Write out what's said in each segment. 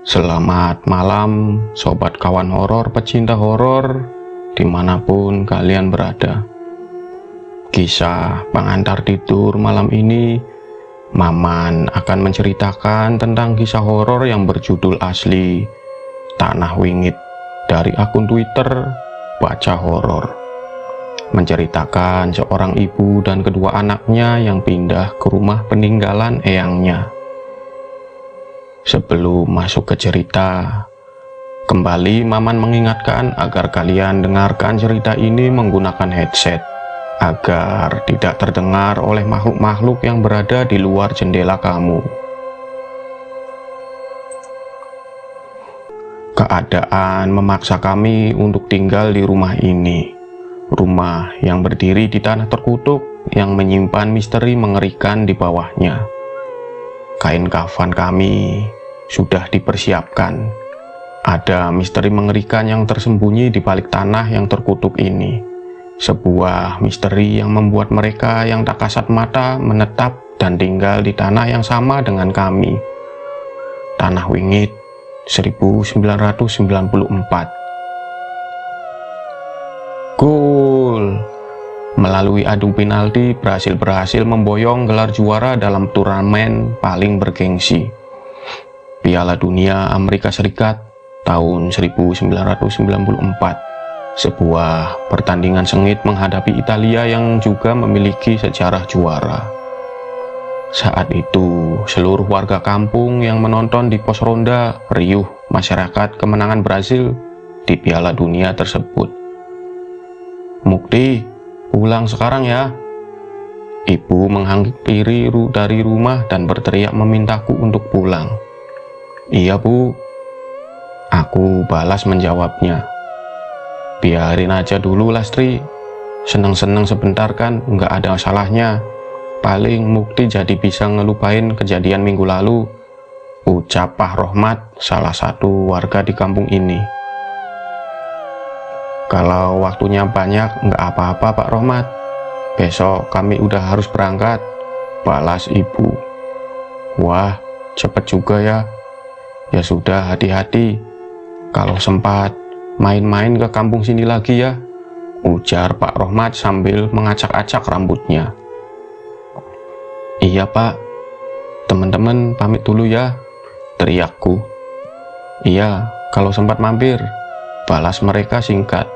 Selamat malam, sobat kawan horor, pecinta horor, dimanapun kalian berada. Kisah pengantar tidur malam ini, Maman akan menceritakan tentang kisah horor yang berjudul asli Tanah Wingit dari akun Twitter Baca Horor. Menceritakan seorang ibu dan kedua anaknya yang pindah ke rumah peninggalan eyangnya. Sebelum masuk ke cerita, kembali Maman mengingatkan agar kalian dengarkan cerita ini menggunakan headset, agar tidak terdengar oleh makhluk-makhluk yang berada di luar jendela kamu. Keadaan memaksa kami untuk tinggal di rumah ini. Rumah yang berdiri di tanah terkutuk yang menyimpan misteri mengerikan di bawahnya. Kain kafan kami sudah dipersiapkan. Ada misteri mengerikan yang tersembunyi di balik tanah yang terkutuk ini. Sebuah misteri yang membuat mereka yang tak kasat mata menetap dan tinggal di tanah yang sama dengan kami. Tanah Wingit 1994. Gol! Melalui adu penalti berhasil memboyong gelar juara dalam turnamen paling bergengsi, Piala Dunia Amerika Serikat tahun 1994. Sebuah pertandingan sengit menghadapi Italia yang juga memiliki sejarah juara. Saat itu seluruh warga kampung yang menonton di pos ronda riuh masyarakat kemenangan Brasil di Piala Dunia tersebut. Mukti, pulang sekarang ya. Ibu menghampiri dari rumah dan berteriak memintaku untuk pulang. Iya bu, aku balas menjawabnya. Biarin aja dulu Lastri, seneng-seneng sebentar kan nggak ada salahnya. Paling Mukti jadi bisa ngelupain kejadian minggu lalu, ucap Pak Rohmat, salah satu warga di kampung ini. Kalau waktunya banyak nggak apa-apa Pak Rohmat, besok kami udah harus berangkat, balas ibu. Wah, cepet juga ya. Ya sudah, hati-hati. Kalau sempat main-main ke kampung sini lagi ya, ujar Pak Rohmat sambil mengacak-acak rambutnya. Iya Pak, teman-teman pamit dulu ya, teriakku. Iya, kalau sempat mampir, balas mereka singkat.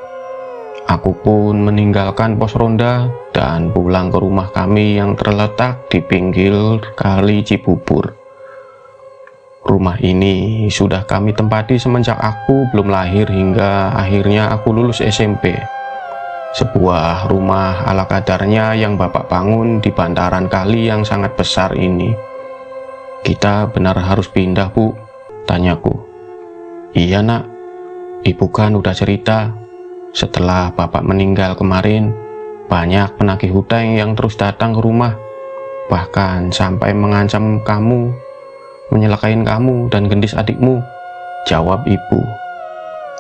Aku pun meninggalkan pos ronda dan pulang ke rumah kami yang terletak di pinggir kali Cibubur. Rumah ini sudah kami tempati semenjak aku belum lahir hingga akhirnya aku lulus SMP. Sebuah rumah ala kadarnya yang bapak bangun di bantaran kali yang sangat besar ini. Kita benar harus pindah bu, tanyaku. Iya nak, ibu kan udah cerita. Setelah bapak meninggal kemarin, banyak penagih hutang yang terus datang ke rumah, bahkan sampai mengancam kamu, menyelakain kamu dan gendis adikmu, jawab ibu.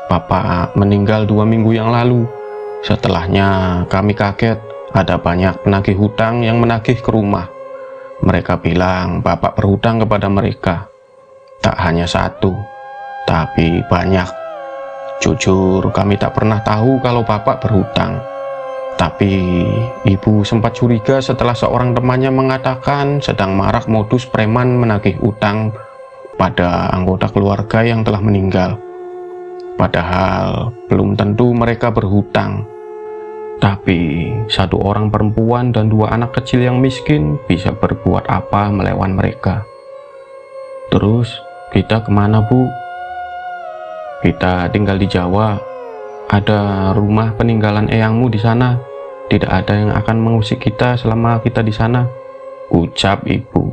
Bapak meninggal 2 minggu yang lalu. Setelahnya kami kaget ada banyak penagih hutang yang menagih ke rumah. Mereka bilang bapak berhutang kepada mereka. Tak hanya satu, tapi banyak. Jujur kami tak pernah tahu kalau bapak berhutang. Tapi ibu sempat curiga setelah seorang temannya mengatakan sedang marak modus preman menagih utang pada anggota keluarga yang telah meninggal. Padahal belum tentu mereka berhutang. Tapi satu orang perempuan dan 2 anak kecil yang miskin bisa berbuat apa melawan mereka. Terus kita kemana bu? Kita tinggal di Jawa. Ada rumah peninggalan eyangmu di sana. Tidak ada yang akan mengusik kita selama kita di sana, ucap ibu.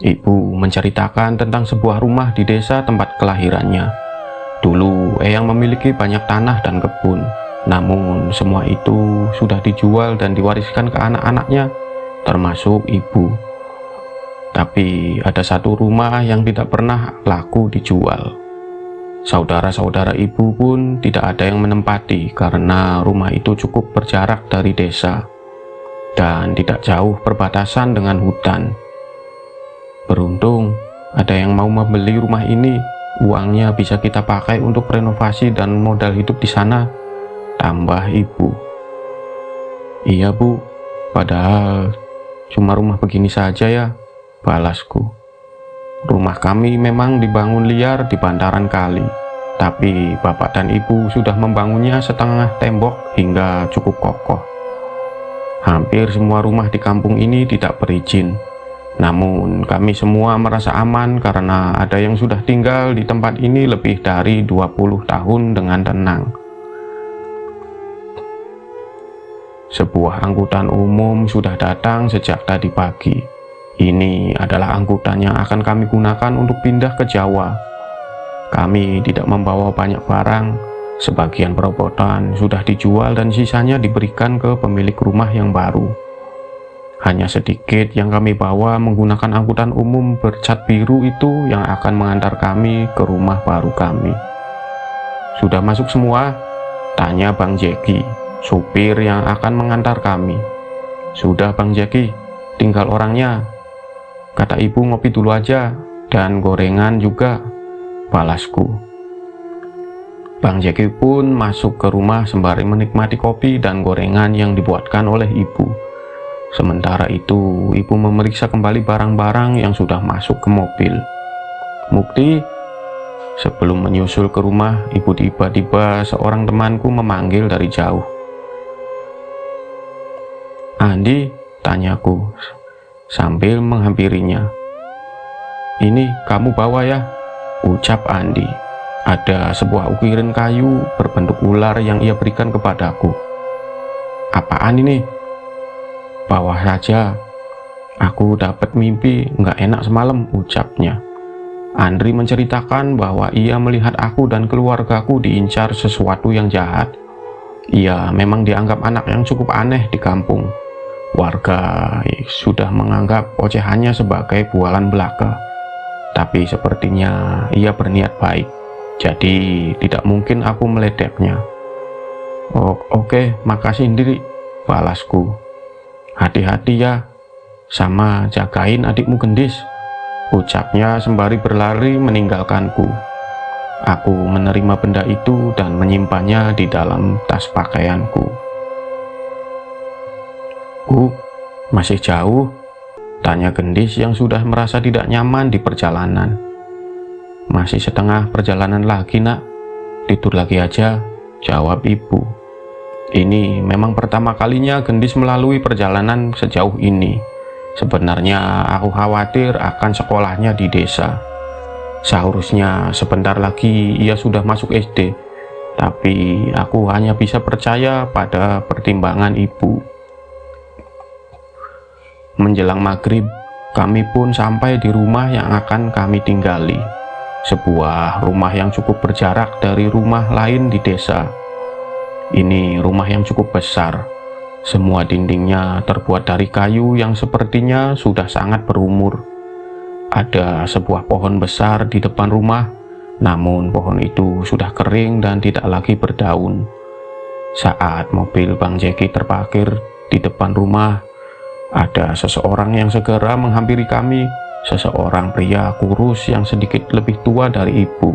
Ibu menceritakan tentang sebuah rumah di desa tempat kelahirannya. Dulu eyang memiliki banyak tanah dan kebun, namun semua itu sudah dijual dan diwariskan ke anak-anaknya, termasuk ibu. Tapi ada satu rumah yang tidak pernah laku dijual. Saudara-saudara ibu pun tidak ada yang menempati karena rumah itu cukup berjarak dari desa dan tidak jauh perbatasan dengan hutan. Beruntung ada yang mau membeli rumah ini, uangnya bisa kita pakai untuk renovasi dan modal hidup di sana, tambah ibu. Iya bu, padahal cuma rumah begini saja ya, balasku. Rumah kami memang dibangun liar di bantaran kali, tapi bapak dan ibu sudah membangunnya setengah tembok hingga cukup kokoh. Hampir semua rumah di kampung ini tidak berizin. Namun kami semua merasa aman karena ada yang sudah tinggal di tempat ini lebih dari 20 tahun dengan tenang. Sebuah angkutan umum sudah datang sejak tadi pagi. Ini adalah angkutan yang akan kami gunakan untuk pindah ke Jawa. Kami tidak membawa banyak barang, sebagian perobotan sudah dijual dan sisanya diberikan ke pemilik rumah yang baru. Hanya sedikit yang kami bawa menggunakan angkutan umum bercat biru itu yang akan mengantar kami ke rumah baru kami. Sudah masuk semua? Tanya Bang Jeki, supir yang akan mengantar kami. Sudah Bang Jeki, tinggal orangnya. Kata ibu ngopi dulu aja, dan gorengan juga, balasku. Bang Jeki pun masuk ke rumah sembari menikmati kopi dan gorengan yang dibuatkan oleh ibu. Sementara itu, ibu memeriksa kembali barang-barang yang sudah masuk ke mobil. Mukti, sebelum menyusul ke rumah, ibu tiba-tiba seorang temanku memanggil dari jauh. Andi, tanyaku, sambil menghampirinya. Ini kamu bawa ya, ucap Andi. Ada sebuah ukiran kayu berbentuk ular yang ia berikan kepadaku. Apaan ini? Bawa saja, aku dapat mimpi nggak enak semalam, ucapnya. Andri menceritakan bahwa ia melihat aku dan keluargaku diincar sesuatu yang jahat. Ia memang dianggap anak yang cukup aneh di kampung. Warga sudah menganggap ocehannya sebagai bualan belaka. Tapi sepertinya ia berniat baik, jadi tidak mungkin aku meledeknya. Oke, makasih Indri, balasku. Hati-hati ya, sama jagain adikmu gendis, ucapnya sembari berlari meninggalkanku. Aku menerima benda itu dan menyimpannya di dalam tas pakaianku. Bu, masih jauh? Tanya gendis yang sudah merasa tidak nyaman di perjalanan. Masih setengah perjalanan lagi nak, tidur lagi aja, jawab ibu. Ini memang pertama kalinya gendis melalui perjalanan sejauh ini. Sebenarnya aku khawatir akan sekolahnya di desa. Seharusnya sebentar lagi ia sudah masuk SD, tapi aku hanya bisa percaya pada pertimbangan ibu. Menjelang maghrib, kami pun sampai di rumah yang akan kami tinggali. Sebuah rumah yang cukup berjarak dari rumah lain di desa. Ini rumah yang cukup besar. Semua dindingnya terbuat dari kayu yang sepertinya sudah sangat berumur. Ada sebuah pohon besar di depan rumah, namun pohon itu sudah kering dan tidak lagi berdaun. Saat mobil Bang Jeki terparkir di depan rumah, ada seseorang yang segera menghampiri kami, seseorang pria kurus yang sedikit lebih tua dari ibu.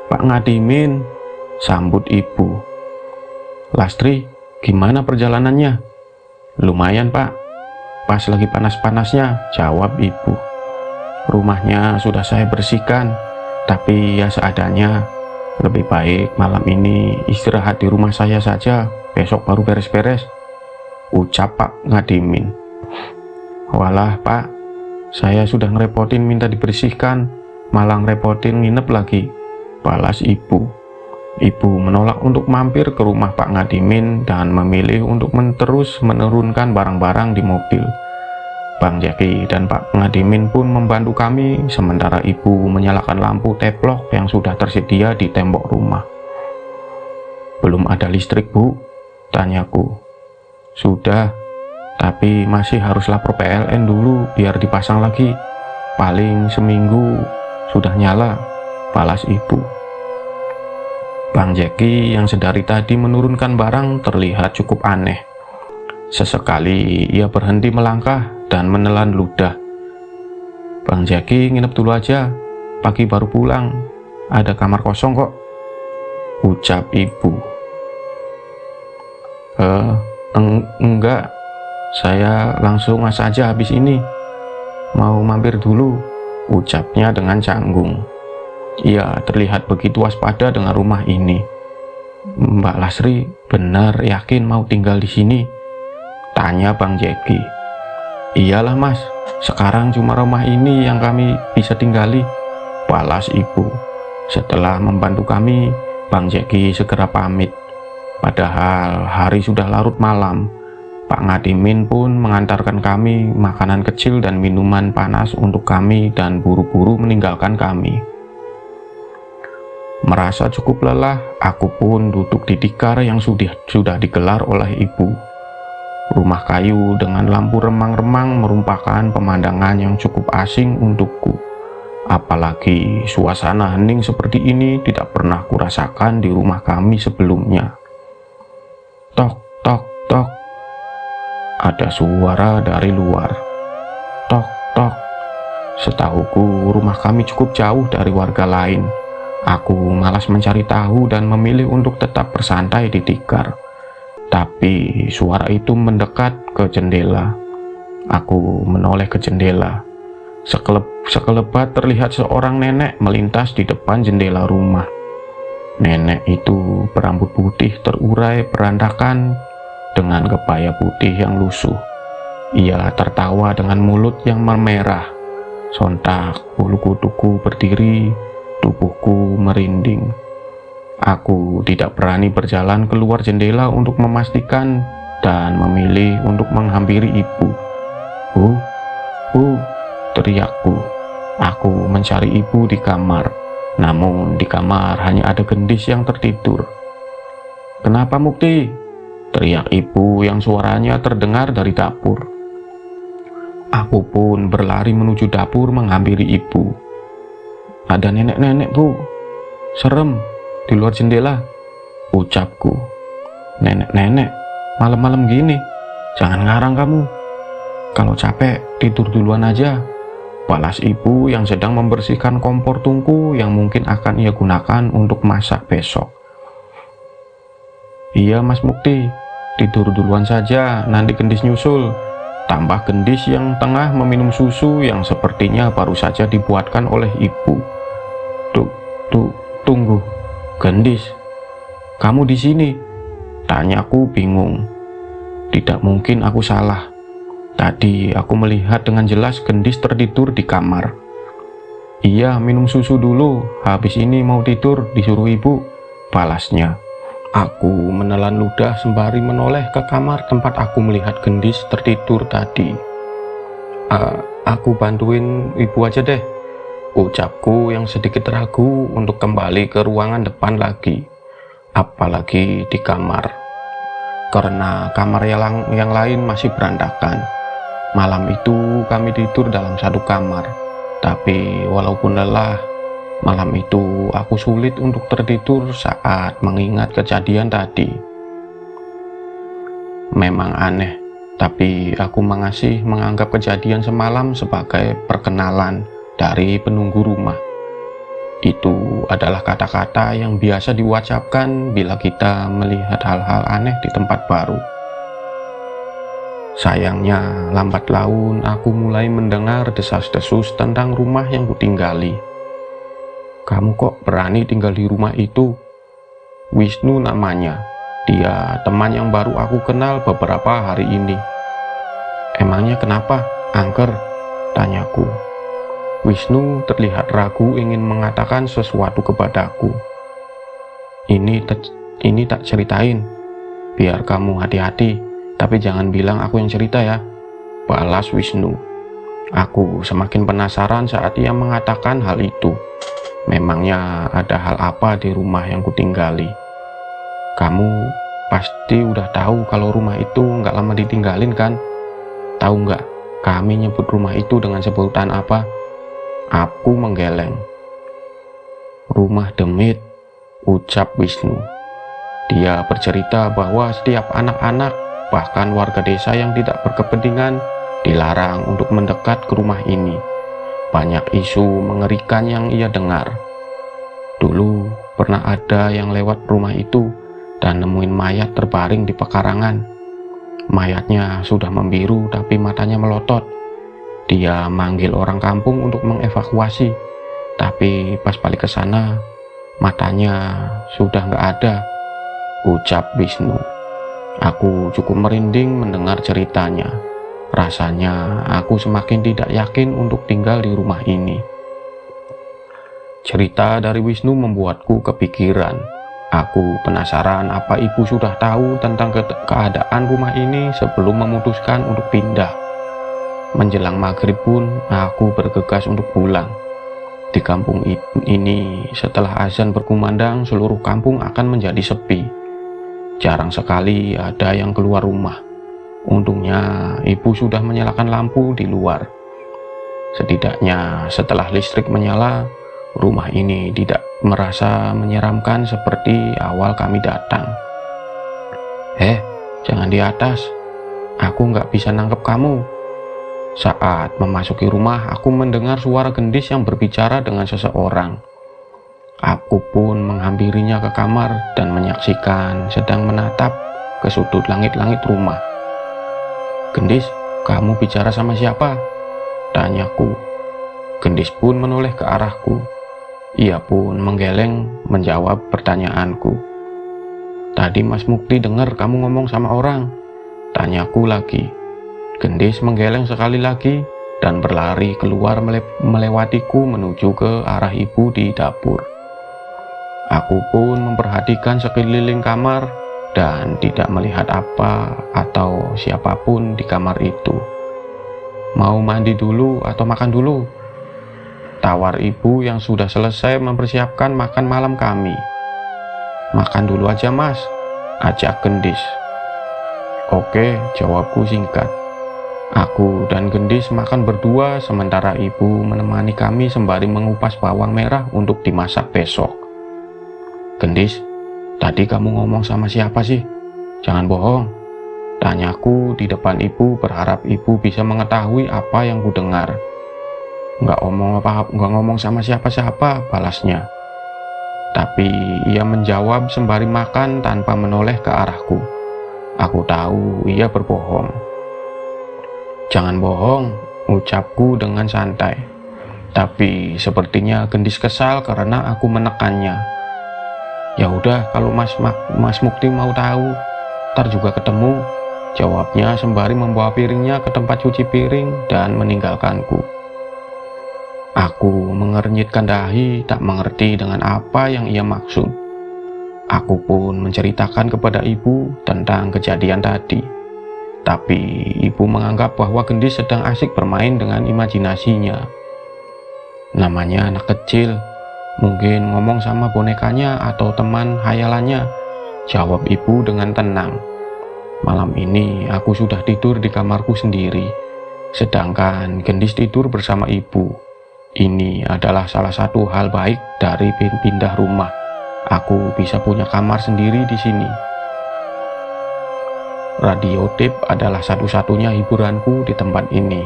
Pak Ngadimin, sambut ibu. Lastri, gimana perjalanannya? Lumayan pak, pas lagi panas-panasnya, jawab ibu. Rumahnya sudah saya bersihkan, tapi ya seadanya. Lebih baik malam ini istirahat di rumah saya saja, besok baru beres-beres, ucap Pak Ngadimin. Walah pak, saya sudah ngerepotin minta dibersihkan, malah ngerepotin nginep lagi, balas ibu. Ibu menolak untuk mampir ke rumah Pak Ngadimin dan memilih untuk terus menurunkan barang-barang di mobil. Bang Jeki dan Pak Ngadimin pun membantu kami, sementara ibu menyalakan lampu teplok yang sudah tersedia di tembok rumah. Belum ada listrik bu, tanyaku. Sudah, tapi masih harus lapor PLN dulu biar dipasang lagi. Paling seminggu sudah nyala, balas ibu. Bang Jeki yang sedari tadi menurunkan barang terlihat cukup aneh. Sesekali ia berhenti melangkah dan menelan ludah. Bang Jeki nginep dulu aja, pagi baru pulang. Ada kamar kosong kok, ucap ibu. Enggak, saya langsung saja habis ini. Mau mampir dulu, ucapnya dengan canggung. Ia terlihat begitu waspada dengan rumah ini. Mbak Lasri benar yakin mau tinggal di sini? Tanya Bang Jeki. Iyalah mas, sekarang cuma rumah ini yang kami bisa tinggali, balas ibu. Setelah membantu kami, Bang Jeki segera pamit. Padahal hari sudah larut malam. Pak Ngadimin pun mengantarkan kami makanan kecil dan minuman panas untuk kami dan buru-buru meninggalkan kami. Merasa cukup lelah, aku pun duduk di tikar yang sudah digelar oleh ibu. Rumah kayu dengan lampu remang-remang merupakan pemandangan yang cukup asing untukku. Apalagi suasana hening seperti ini tidak pernah kurasakan di rumah kami sebelumnya. Tok, tok, tok. Ada suara dari luar. Tok, tok. Setahuku rumah kami cukup jauh dari warga lain. Aku malas mencari tahu dan memilih untuk tetap bersantai di tikar. Tapi suara itu mendekat ke jendela. Aku menoleh ke jendela. Sekelebat terlihat seorang nenek melintas di depan jendela rumah. Nenek itu berambut putih terurai berantakan dengan kebaya putih yang lusuh. Ia tertawa dengan mulut yang memerah. Sontak bulu kuduku berdiri, tubuhku merinding. Aku tidak berani berjalan keluar jendela untuk memastikan dan memilih untuk menghampiri ibu. Bu, teriakku. Aku mencari ibu di kamar, namun di kamar hanya ada gendis yang tertidur. Kenapa Mukti? Teriak ibu yang suaranya terdengar dari dapur. Aku pun berlari menuju dapur menghampiri ibu. Ada nenek-nenek bu, serem di luar jendela, ucapku. Nenek-nenek, malam-malam gini, jangan ngarang kamu. Kalau capek, tidur duluan aja, balas ibu yang sedang membersihkan kompor tungku yang mungkin akan ia gunakan untuk masak besok. Iya Mas Mukti, tidur duluan saja, nanti gendis nyusul. Tambah gendis yang tengah meminum susu yang sepertinya baru saja dibuatkan oleh ibu. Tunggu. Gendis, kamu di sini? Tanyaku bingung. Tidak mungkin aku salah. Tadi aku melihat dengan jelas Gendis tertidur di kamar. Iya, minum susu dulu. Habis ini mau tidur, disuruh ibu, balasnya. Aku menelan ludah sembari menoleh ke kamar tempat aku melihat Gendis tertidur tadi. Aku bantuin ibu aja deh, ucapku yang sedikit ragu untuk kembali ke ruangan depan lagi, apalagi di kamar, karena kamar yang lain masih berantakan. Malam itu kami tidur dalam satu kamar, tapi walaupun lelah, malam itu aku sulit untuk tertidur saat mengingat kejadian tadi. Memang aneh, tapi aku masih menganggap kejadian semalam sebagai perkenalan dari penunggu rumah. Itu adalah kata-kata yang biasa diucapkan bila kita melihat hal-hal aneh di tempat baru. Sayangnya, lambat laun aku mulai mendengar desas-desus tentang rumah yang kutinggali. Kamu kok berani tinggal di rumah itu? Wisnu namanya. Dia teman yang baru aku kenal beberapa hari ini. Emangnya kenapa, angker? Tanyaku. Wisnu terlihat ragu ingin mengatakan sesuatu kepadaku. Ini tak ceritain, biar kamu hati-hati, tapi jangan bilang aku yang cerita ya, balas Wisnu. Aku semakin penasaran saat ia mengatakan hal itu. Memangnya ada hal apa di rumah yang kutinggali? Kamu pasti udah tahu kalau rumah itu nggak lama ditinggalin kan? Tahu nggak kami nyebut rumah itu dengan sebutan apa? Aku menggeleng. Rumah demit, ucap Wisnu. Dia bercerita bahwa setiap anak-anak, bahkan warga desa yang tidak berkepentingan, dilarang untuk mendekat ke rumah ini. banyak isu mengerikan yang ia dengar. Dulu pernah ada yang lewat rumah itu dan nemuin mayat terbaring di pekarangan. Mayatnya sudah membiru tapi matanya melotot. Dia manggil orang kampung untuk mengevakuasi, tapi pas balik ke sana matanya sudah nggak ada, ucap Wisnu. Aku cukup merinding mendengar ceritanya. Rasanya aku semakin tidak yakin untuk tinggal di rumah ini. Cerita dari Wisnu membuatku kepikiran. Aku penasaran apa ibu sudah tahu tentang keadaan rumah ini sebelum memutuskan untuk pindah. Menjelang maghrib pun aku bergegas untuk pulang. Di kampung ini setelah azan berkumandang, seluruh kampung akan menjadi sepi. Jarang sekali ada yang keluar rumah. Untungnya ibu sudah menyalakan lampu di luar. Setidaknya setelah listrik menyala, rumah ini tidak merasa menyeramkan seperti awal kami datang. Jangan di atas, aku nggak bisa nangkep kamu. Saat memasuki rumah, aku mendengar suara gendis yang berbicara dengan seseorang. Aku pun menghampirinya ke kamar dan menyaksikan sedang menatap ke sudut langit-langit rumah. Gendis, kamu bicara sama siapa? Tanyaku. Gendis pun menoleh ke arahku. Ia pun menggeleng menjawab pertanyaanku. Tadi Mas Mukti dengar kamu ngomong sama orang. Tanyaku lagi. Gendis menggeleng sekali lagi dan berlari keluar melewatiku menuju ke arah ibu di dapur. Aku pun memperhatikan sekeliling kamar dan tidak melihat apa atau siapapun di kamar itu. Mau mandi dulu atau makan dulu? Tawar ibu yang sudah selesai mempersiapkan makan malam kami. Makan dulu aja mas, ajak Gendis. Oke, jawabku singkat. Aku dan Gendis makan berdua sementara ibu menemani kami sembari mengupas bawang merah untuk dimasak besok. Gendis, tadi kamu ngomong sama siapa sih? Jangan bohong. Tanyaku di depan ibu berharap ibu bisa mengetahui apa yang ku dengar. Nggak ngomong sama siapa-siapa, balasnya. Tapi ia menjawab sembari makan tanpa menoleh ke arahku. Aku tahu ia berbohong. Jangan bohong, ucapku dengan santai. Tapi sepertinya Gendis kesal karena aku menekannya. Ya udah, kalau Mas Mukti mau tahu, ntar juga ketemu, jawabnya sembari membawa piringnya ke tempat cuci piring dan meninggalkanku. Aku mengernyitkan dahi, tak mengerti dengan apa yang ia maksud. Aku pun menceritakan kepada ibu tentang kejadian tadi. Tapi ibu menganggap bahwa Gendis sedang asik bermain dengan imajinasinya. Namanya anak kecil, mungkin ngomong sama bonekanya atau teman hayalannya, jawab ibu dengan tenang. Malam ini aku sudah tidur di kamarku sendiri, sedangkan Gendis tidur bersama ibu. Ini adalah salah satu hal baik dari pindah rumah. Aku bisa punya kamar sendiri di sini. Radio tape adalah satu-satunya hiburanku di tempat ini.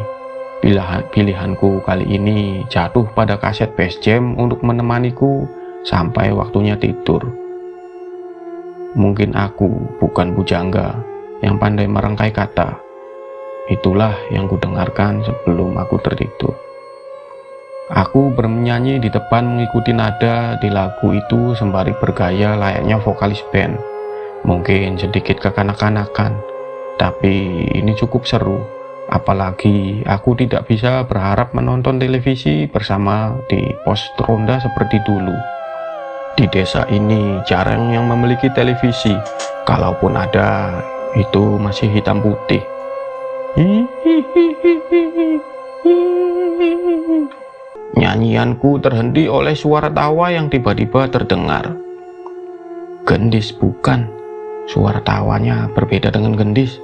Pilihanku kali ini jatuh pada kaset Bass Jam untuk menemaniku sampai waktunya tidur. Mungkin aku bukan bujangga yang pandai merangkai kata. Itulah yang kudengarkan sebelum aku tertidur. Aku bernyanyi di depan mengikuti nada di lagu itu sembari bergaya layaknya vokalis band. Mungkin sedikit kekanak-kanakan, tapi ini cukup seru. Apalagi aku tidak bisa berharap menonton televisi bersama di pos ronda seperti dulu. Di desa ini jarang yang memiliki televisi. Kalaupun ada, itu masih hitam putih. Nyanyianku terhenti oleh suara tawa yang tiba-tiba terdengar. Gendis bukan. Suara tawanya berbeda dengan Gendis.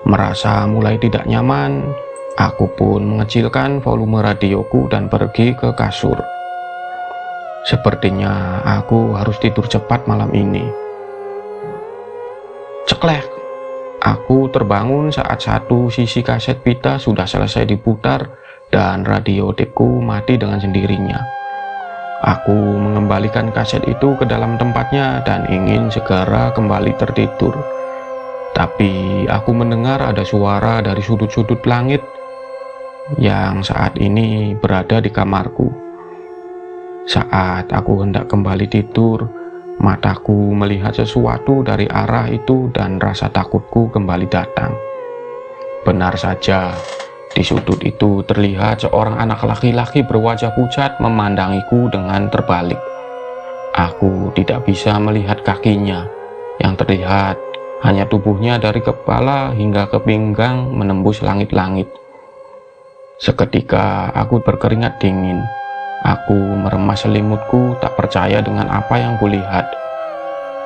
Merasa mulai tidak nyaman, aku pun mengecilkan volume radioku dan pergi ke kasur. Sepertinya aku harus tidur cepat malam ini. Ceklek. Aku terbangun saat satu sisi kaset pita sudah selesai diputar dan radio tapeku mati dengan sendirinya. Aku mengembalikan kaset itu ke dalam tempatnya dan ingin segera kembali tertidur. Tapi aku mendengar ada suara dari sudut-sudut langit yang saat ini berada di kamarku. Saat aku hendak kembali tidur, mataku melihat sesuatu dari arah itu dan rasa takutku kembali datang. Benar saja, di sudut itu terlihat seorang anak laki-laki berwajah pucat memandangiku dengan terbalik. Aku tidak bisa melihat kakinya, yang terlihat hanya tubuhnya dari kepala hingga ke pinggang menembus langit-langit. Seketika aku berkeringat dingin. Aku meremas selimutku, tak percaya dengan apa yang kulihat.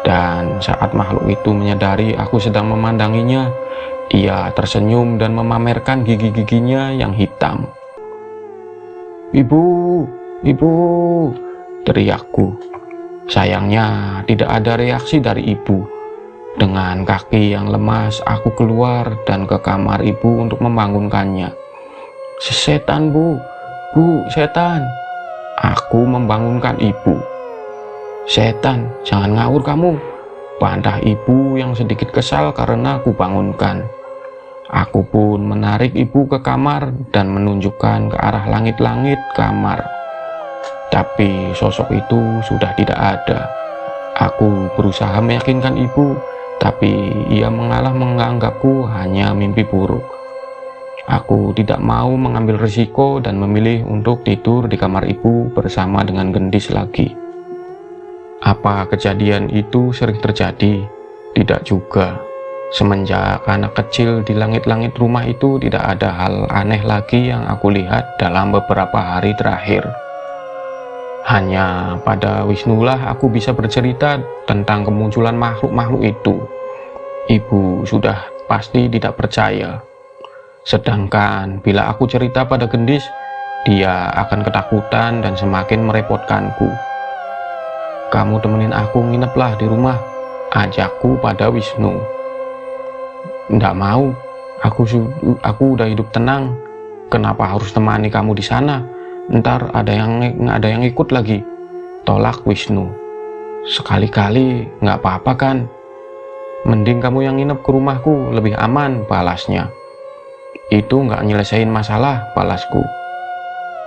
Dan saat makhluk itu menyadari aku sedang memandanginya, ia tersenyum dan memamerkan gigi-giginya yang hitam. "Ibu, ibu!" teriakku. Sayangnya tidak ada reaksi dari ibu. Dengan kaki yang lemas, aku keluar dan ke kamar ibu untuk membangunkannya. "Setan, Bu! Bu, setan!" Aku membangunkan ibu. "Setan, jangan ngawur kamu!" bantah ibu yang sedikit kesal karena aku bangunkan. Aku pun menarik ibu ke kamar dan menunjukkan ke arah langit-langit kamar. Tapi sosok itu sudah tidak ada. Aku berusaha meyakinkan ibu, tapi ia menganggapku hanya mimpi buruk. Aku tidak mau mengambil risiko dan memilih untuk tidur di kamar ibu bersama dengan gendis lagi. Apa kejadian itu sering terjadi? Tidak juga. Semenjak anak kecil di langit-langit rumah itu, tidak ada hal aneh lagi yang aku lihat dalam beberapa hari terakhir. Hanya pada Wisnulah aku bisa bercerita tentang kemunculan makhluk-makhluk itu. Ibu sudah pasti tidak percaya. Sedangkan bila aku cerita pada gendis, dia akan ketakutan dan semakin merepotkanku. "Kamu temenin aku ngineplah di rumah," ajakku pada Wisnu. "Nggak mau, aku udah hidup tenang. Kenapa harus temani kamu di sana? Ntar ada yang ikut lagi," tolak Wisnu. "Sekali-kali nggak apa-apa kan? Mending kamu yang nginep ke rumahku, lebih aman," balasnya. "Itu nggak nyelesain masalah," balasku.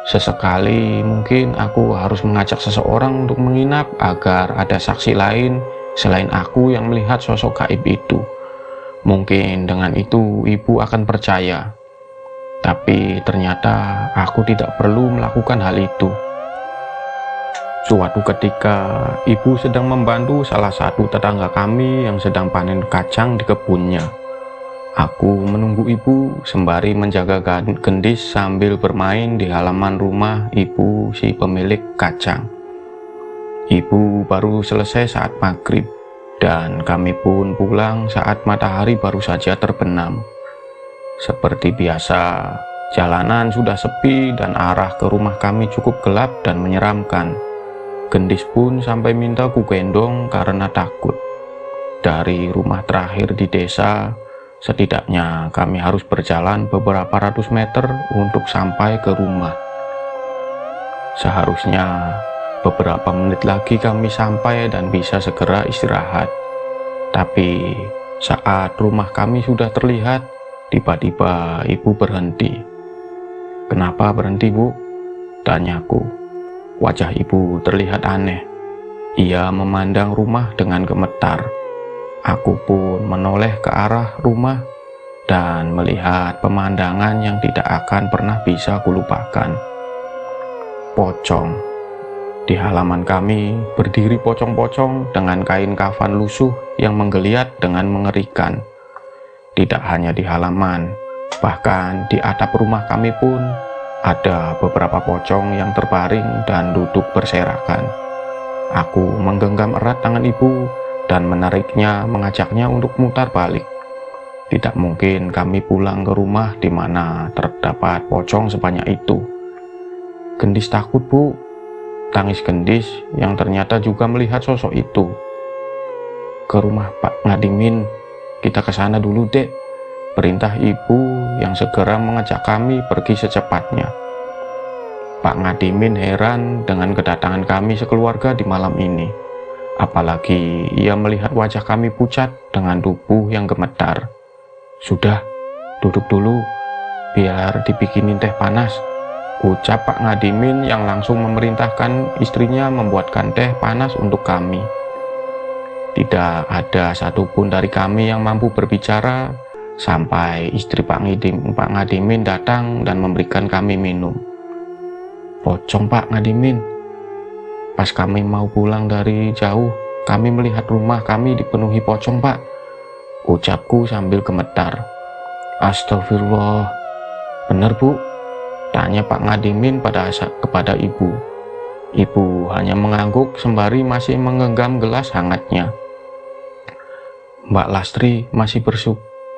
"Sesekali mungkin aku harus mengajak seseorang untuk menginap agar ada saksi lain selain aku yang melihat sosok gaib itu. Mungkin dengan itu ibu akan percaya." Tapi ternyata aku tidak perlu melakukan hal itu. Suatu ketika, ibu sedang membantu salah satu tetangga kami yang sedang panen kacang di kebunnya. Aku menunggu ibu sembari menjaga gendis sambil bermain di halaman rumah ibu si pemilik kacang. Ibu baru selesai saat maghrib, dan kami pun pulang saat matahari baru saja terbenam. Seperti biasa, jalanan sudah sepi dan arah ke rumah kami cukup gelap dan menyeramkan. Gendis pun sampai minta ku gendong karena takut. Dari rumah terakhir di desa, setidaknya kami harus berjalan beberapa ratus meter untuk sampai ke rumah. Seharusnya beberapa menit lagi kami sampai dan bisa segera istirahat. Tapi saat rumah kami sudah terlihat, tiba-tiba ibu berhenti. "Kenapa berhenti, Bu?" tanyaku. Wajah ibu terlihat aneh. Ia memandang rumah dengan gemetar. Aku pun menoleh ke arah rumah dan melihat pemandangan yang tidak akan pernah bisa kulupakan. Pocong. Di halaman kami berdiri pocong-pocong dengan kain kafan lusuh yang menggeliat dengan mengerikan. Tidak hanya di halaman, bahkan di atap rumah kami pun ada beberapa pocong yang terbaring dan duduk berserakan. Aku menggenggam erat tangan ibu dan menariknya, mengajaknya untuk mutar balik. Tidak mungkin kami pulang ke rumah di mana terdapat pocong sebanyak itu. "Gendis takut, Bu," tangis gendis yang ternyata juga melihat sosok itu. "Ke rumah Pak Ngadimin, kita ke sana dulu, Dek," perintah ibu yang segera mengajak kami pergi secepatnya. Pak Ngadimin heran dengan kedatangan kami sekeluarga di malam ini. Apalagi ia melihat wajah kami pucat dengan tubuh yang gemetar. "Sudah, duduk dulu, biar dibikinin teh panas," ucap Pak Ngadimin yang langsung memerintahkan istrinya membuatkan teh panas untuk kami. Tidak ada satupun dari kami yang mampu berbicara sampai istri Pak Ngadimin datang dan memberikan kami minum. "Pocong, Pak Ngadimin. Pas kami mau pulang dari jauh, kami melihat rumah kami dipenuhi pocong, Pak," ucapku sambil gemetar. "Astagfirullah. Benar, Bu?" tanya Pak Ngadimin kepada ibu. Ibu hanya mengangguk sembari masih menggenggam gelas hangatnya. "Mbak Lastri masih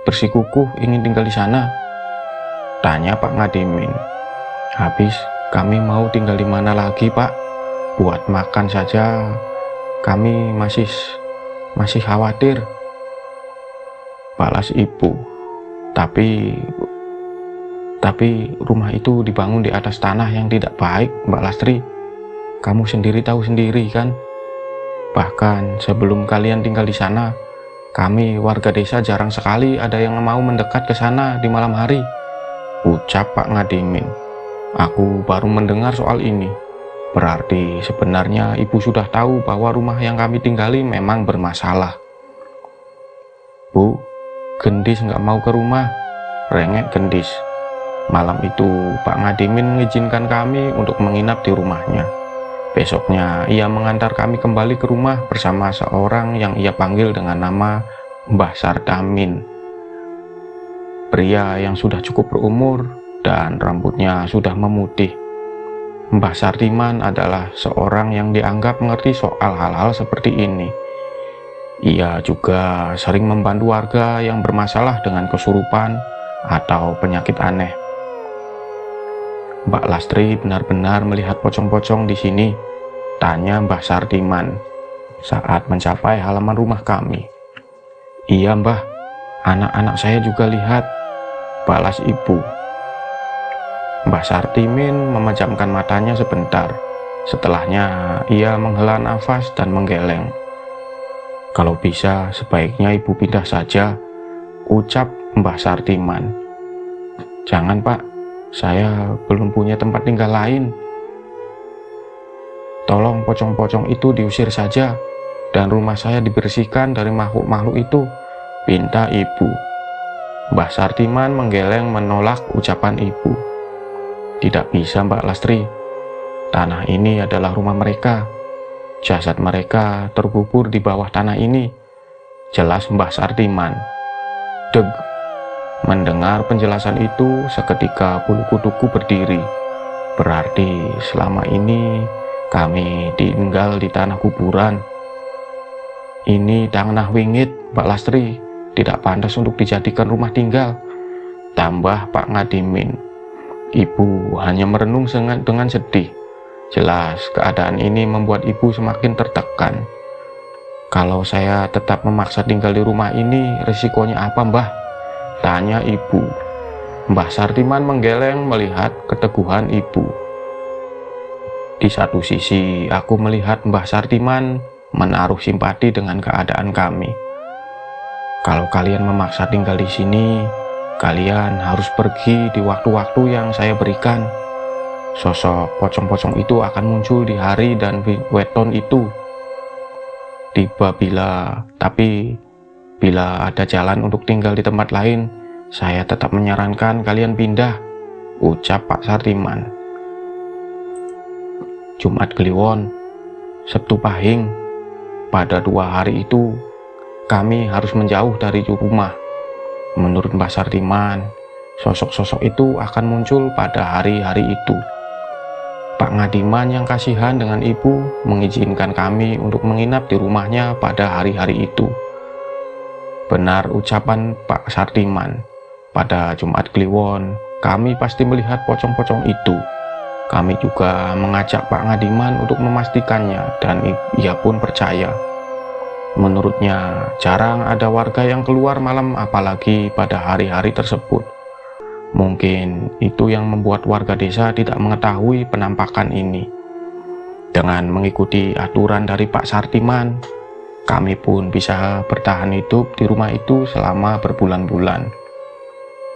bersikukuh ingin tinggal di sana?" tanya Pak Ngadimin. "Habis kami mau tinggal di mana lagi, Pak? Buat makan saja kami masih khawatir," balas ibu. Tapi rumah itu dibangun di atas tanah yang tidak baik, Mbak Lastri. Kamu sendiri tahu sendiri kan? Bahkan sebelum kalian tinggal di sana, kami warga desa jarang sekali ada yang mau mendekat ke sana di malam hari, ucap Pak Ngadimin. Aku baru mendengar soal ini. Berarti sebenarnya ibu sudah tahu bahwa rumah yang kami tinggali memang bermasalah. "Bu, Gendis nggak mau ke rumah," rengek Gendis. Malam itu Pak Ngadimin mengizinkan kami untuk menginap di rumahnya. Besoknya ia mengantar kami kembali ke rumah bersama seorang yang ia panggil dengan nama Mbah Sardamin. Pria yang sudah cukup berumur dan rambutnya sudah memutih. Mbah Sardiman adalah seorang yang dianggap mengerti soal hal-hal seperti ini. Ia juga sering membantu warga yang bermasalah dengan kesurupan atau penyakit aneh. "Mbak Lastri benar-benar melihat pocong-pocong di sini?" tanya Mbah Sardiman saat mencapai halaman rumah kami. "Iya, Mbah, anak-anak saya juga lihat," balas ibu. Mbah Sardimin memejamkan matanya sebentar. Setelahnya ia menghela nafas dan menggeleng. "Kalau bisa sebaiknya ibu pindah saja," ucap Mbah Sardiman. "Jangan, Pak, saya belum punya tempat tinggal lain. Tolong pocong-pocong itu diusir saja dan rumah saya dibersihkan dari makhluk-makhluk itu," pinta ibu. Mbah Sardiman menggeleng menolak ucapan ibu. "Tidak bisa, Mbak Lastri. Tanah ini adalah rumah mereka. Jasad mereka terkubur di bawah tanah ini," jelas Mbah Sardiman. Deg. Mendengar penjelasan itu, seketika bulu kuduku berdiri. Berarti selama ini kami tinggal di tanah kuburan. "Ini tanah wingit, Mbak Lastri, tidak pantas untuk dijadikan rumah tinggal," tambah Pak Ngadimin. Ibu hanya merenung dengan sedih. Jelas keadaan ini membuat ibu semakin tertekan. "Kalau saya tetap memaksa tinggal di rumah ini, risikonya apa, Mbah?" tanya ibu. Mbah Sardiman menggeleng melihat keteguhan ibu. Di satu sisi, aku melihat Mbah Sardiman menaruh simpati dengan keadaan kami. "Kalau kalian memaksa tinggal di sini, kalian harus pergi di waktu-waktu yang saya berikan. Sosok pocong-pocong itu akan muncul di hari dan weton itu. Tapi bila ada jalan untuk tinggal di tempat lain, saya tetap menyarankan kalian pindah," ucap Pak Sardiman. Jumat Kliwon, Sabtu Pahing. Pada 2 hari itu, kami harus menjauh dari rumah. Menurut Mbah Sardiman, sosok-sosok itu akan muncul pada hari-hari itu. Pak Ngadiman yang kasihan dengan ibu mengizinkan kami untuk menginap di rumahnya pada hari-hari itu. Benar ucapan Pak Sardiman, pada Jumat Kliwon kami pasti melihat pocong-pocong itu. Kami juga mengajak Pak Ngadiman untuk memastikannya dan ia pun percaya. Menurutnya jarang ada warga yang keluar malam apalagi pada hari-hari tersebut. Mungkin itu yang membuat warga desa tidak mengetahui penampakan ini. Dengan mengikuti aturan dari Pak Sartiman, kami pun bisa bertahan hidup di rumah itu selama berbulan-bulan.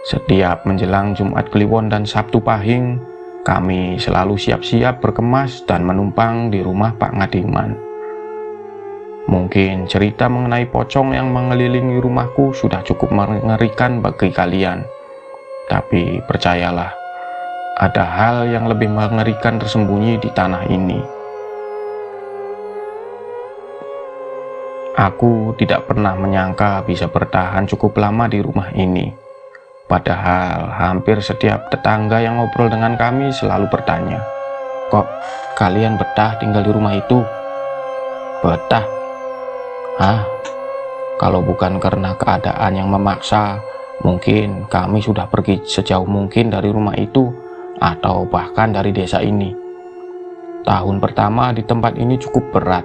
Setiap menjelang Jumat Kliwon dan Sabtu Pahing, kami selalu siap-siap berkemas dan menumpang di rumah Pak Ngadiman. Mungkin cerita mengenai pocong yang mengelilingi rumahku sudah cukup mengerikan bagi kalian. Tapi percayalah, ada hal yang lebih mengerikan tersembunyi di tanah ini. Aku tidak pernah menyangka bisa bertahan cukup lama di rumah ini. Padahal hampir setiap tetangga yang ngobrol dengan kami selalu bertanya, "Kok kalian betah tinggal di rumah itu?" Betah? Kalau bukan karena keadaan yang memaksa, mungkin kami sudah pergi sejauh mungkin dari rumah itu, atau bahkan dari desa ini. Tahun pertama di tempat ini cukup berat.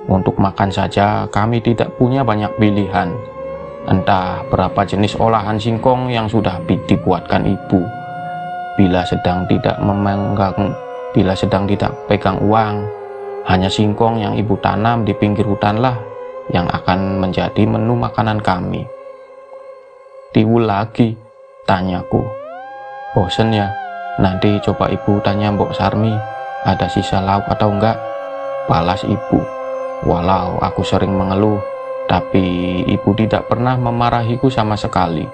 Untuk makan saja kami tidak punya banyak pilihan. Entah berapa jenis olahan singkong yang sudah dibuatkan ibu. Bila sedang tidak pegang uang, hanya singkong yang ibu tanam di pinggir hutanlah yang akan menjadi menu makanan kami. "Tiwul lagi?" tanyaku. "Bosen ya? Nanti coba ibu tanya Mbok Sarmi, ada sisa lauk atau enggak?" balas ibu. Walau aku sering mengeluh, tapi ibu tidak pernah memarahiku sama sekali.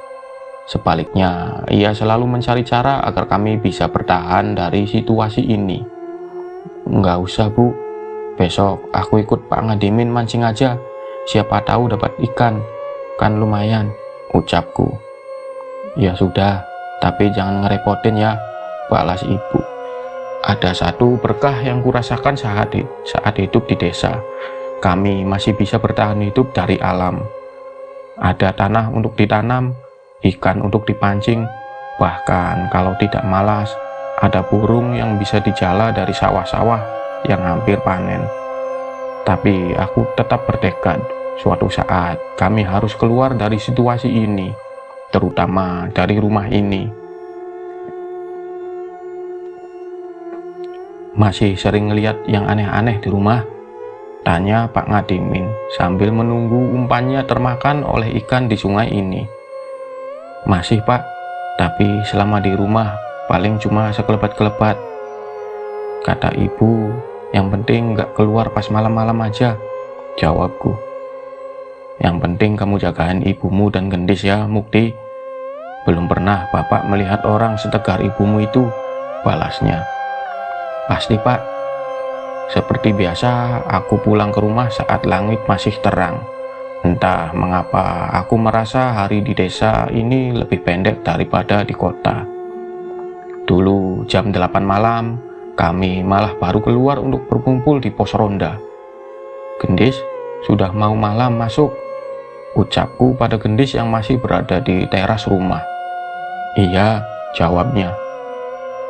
Sebaliknya, ia selalu mencari cara agar kami bisa bertahan dari situasi ini. "Enggak usah, Bu. Besok aku ikut Pak Ngadimin mancing aja. Siapa tahu dapat ikan. Kan lumayan," ucapku. "Ya sudah, tapi jangan ngerepotin ya," balas ibu. Ada satu berkah yang kurasakan saat hidup di desa. Kami masih bisa bertahan hidup dari alam. Ada tanah untuk ditanam, ikan untuk dipancing, bahkan kalau tidak malas, ada burung yang bisa dijala dari sawah-sawah yang hampir panen. Tapi aku tetap bertekad, suatu saat kami harus keluar dari situasi ini, terutama dari rumah ini. "Masih sering lihat yang aneh-aneh di rumah?" tanya Pak Ngadimin sambil menunggu umpannya termakan oleh ikan di sungai ini. "Masih, Pak, tapi selama di rumah paling cuma sekelebat-kelebat," kata ibu. "Yang penting nggak keluar pas malam-malam aja," jawabku. "Yang penting kamu jagain ibumu dan gendis ya, Mukti. Belum pernah Bapak melihat orang setegar ibumu itu," balasnya. "Pasti, Pak." Seperti biasa, aku pulang ke rumah saat langit masih terang. Entah mengapa aku merasa hari di desa ini lebih pendek daripada di kota. Dulu jam 8 malam, kami malah baru keluar untuk berkumpul di pos ronda. "Gendis, sudah mau malam masuk," ucapku pada gendis yang masih berada di teras rumah. "Iya," jawabnya.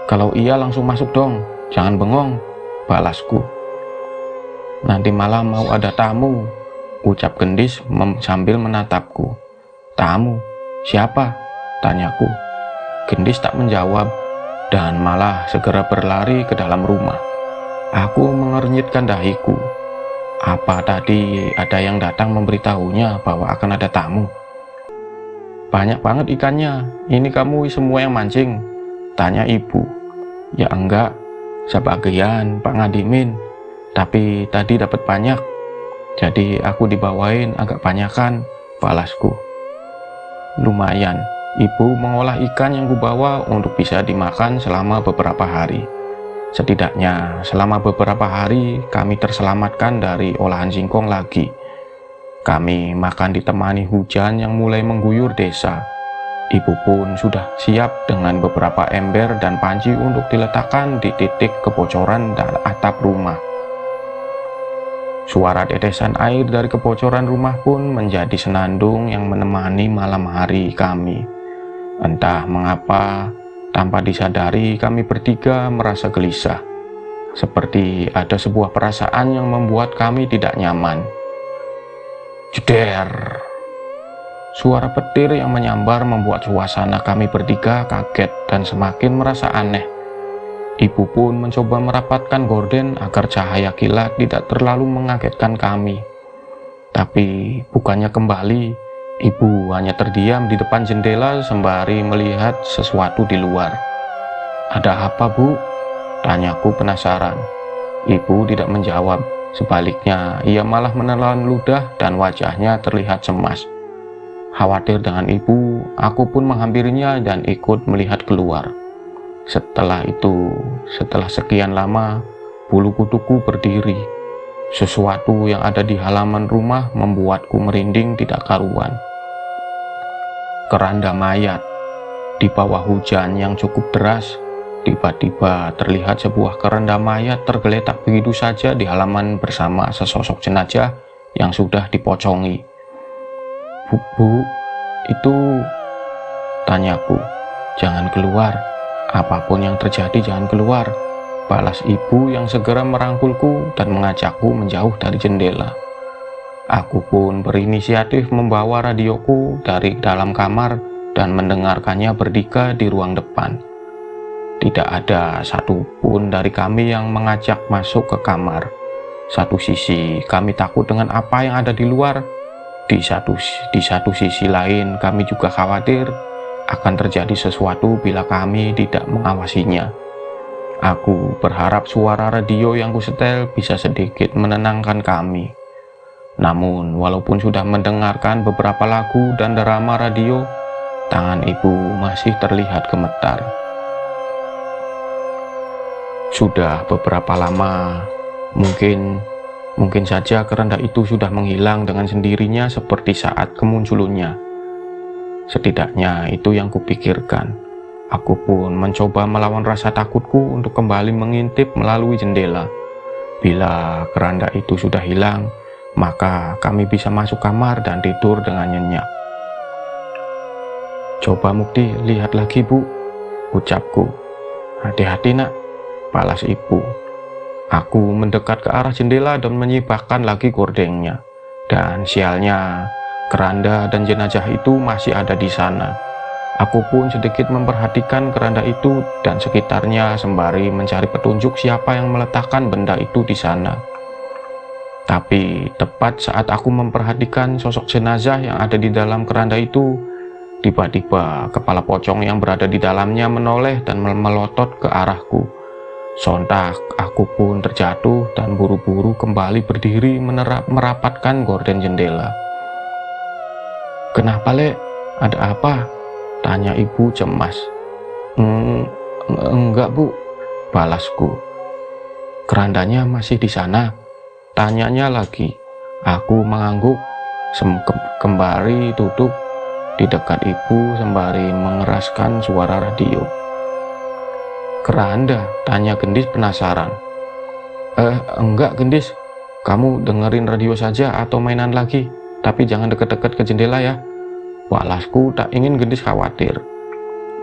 "Kalau iya langsung masuk dong, jangan bengong," balasku. "Nanti malam mau ada tamu," ucap gendis sambil menatapku. "Tamu? Siapa?" tanyaku. Gendis tak menjawab dan malah segera berlari ke dalam rumah. Aku mengernyitkan dahiku. Apa tadi ada yang datang memberitahunya bahwa akan ada tamu? "Banyak banget ikannya, ini kamu semua yang mancing?" tanya ibu. "Ya enggak, sebagian Pak Ngadimin, tapi tadi dapat banyak, jadi aku dibawain agak banyakan," balasku. Lumayan, ibu mengolah ikan yang kubawa untuk bisa dimakan selama beberapa hari. Setidaknya selama beberapa hari kami terselamatkan dari olahan singkong lagi. Kami makan ditemani hujan yang mulai mengguyur desa. Ibu pun sudah siap dengan beberapa ember dan panci untuk diletakkan di titik kebocoran dan atap rumah. Suara tetesan air dari kebocoran rumah pun menjadi senandung yang menemani malam hari kami. Entah mengapa, tanpa disadari kami bertiga merasa gelisah. Seperti ada sebuah perasaan yang membuat kami tidak nyaman. Jeder! Suara petir yang menyambar membuat suasana kami bertiga kaget dan semakin merasa aneh. Ibu pun mencoba merapatkan gorden agar cahaya kilat tidak terlalu mengagetkan kami. Tapi bukannya kembali, ibu hanya terdiam di depan jendela sembari melihat sesuatu di luar. "Ada apa, Bu?" tanyaku penasaran. Ibu tidak menjawab, sebaliknya ia malah menelan ludah dan wajahnya terlihat cemas. Khawatir dengan ibu, aku pun menghampirinya dan ikut melihat keluar. Setelah sekian lama, bulu kuduku berdiri. Sesuatu yang ada di halaman rumah membuatku merinding tidak karuan. Keranda mayat. Di bawah hujan yang cukup deras, tiba-tiba terlihat sebuah keranda mayat tergeletak begitu saja di halaman bersama sesosok jenazah yang sudah dipocongi. Bu, itu," tanyaku. "Jangan keluar. Apapun yang terjadi jangan keluar," balas ibu yang segera merangkulku dan mengajakku menjauh dari jendela. Aku pun berinisiatif membawa radioku dari dalam kamar dan mendengarkannya bertiga di ruang depan. Tidak ada satupun dari kami yang mengajak masuk ke kamar. Satu sisi kami takut dengan apa yang ada di luar. Di satu sisi lain kami juga khawatir akan terjadi sesuatu bila kami tidak mengawasinya. Aku berharap suara radio yang kusetel bisa sedikit menenangkan kami. Namun, walaupun sudah mendengarkan beberapa lagu dan drama radio, tangan ibu masih terlihat gemetar. Sudah beberapa lama, mungkin saja keranda itu sudah menghilang dengan sendirinya seperti saat kemunculannya. Setidaknya itu yang kupikirkan. Aku pun mencoba melawan rasa takutku untuk kembali mengintip melalui jendela. Bila keranda itu sudah hilang, maka kami bisa masuk kamar dan tidur dengan nyenyak. "Coba Mukti, lihat lagi, Bu," ucapku. "Hati-hati, Nak," balas ibu. Aku mendekat ke arah jendela dan menyibakkan lagi gordengnya. Dan sialnya, keranda dan jenazah itu masih ada di sana. Aku pun sedikit memperhatikan keranda itu dan sekitarnya sembari mencari petunjuk siapa yang meletakkan benda itu di sana. Tapi tepat saat aku memperhatikan sosok jenazah yang ada di dalam keranda itu, tiba-tiba kepala pocong yang berada di dalamnya menoleh dan melotot ke arahku. Sontak aku pun terjatuh dan buru-buru kembali berdiri merapatkan gorden jendela. "Kenapa, Lek? Ada apa?" tanya ibu cemas. Enggak, Bu," balasku. "Kerandanya masih di sana?" tanyanya lagi. Aku mengangguk, kembali duduk di dekat ibu sembari mengeraskan suara radio. "Keranda?" tanya Gendis penasaran. Enggak Gendis, kamu dengerin radio saja atau mainan lagi, tapi jangan deket-deket ke jendela ya," balasku tak ingin Gendis khawatir.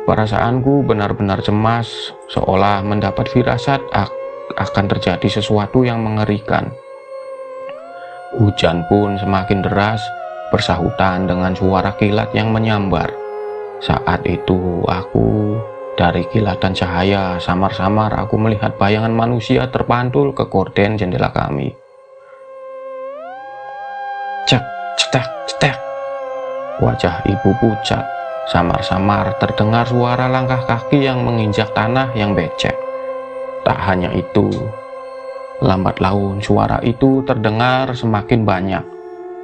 Perasaanku benar-benar cemas, seolah mendapat firasat akan terjadi sesuatu yang mengerikan. Hujan pun semakin deras, bersahutan dengan suara kilat yang menyambar. Saat itu dari kilatan cahaya samar-samar aku melihat bayangan manusia terpantul ke gorden jendela kami. Cek, cetek, cetek. Wajah ibu pucat. Samar-samar terdengar suara langkah kaki yang menginjak tanah yang becek. Tak hanya itu, lambat laun suara itu terdengar semakin banyak.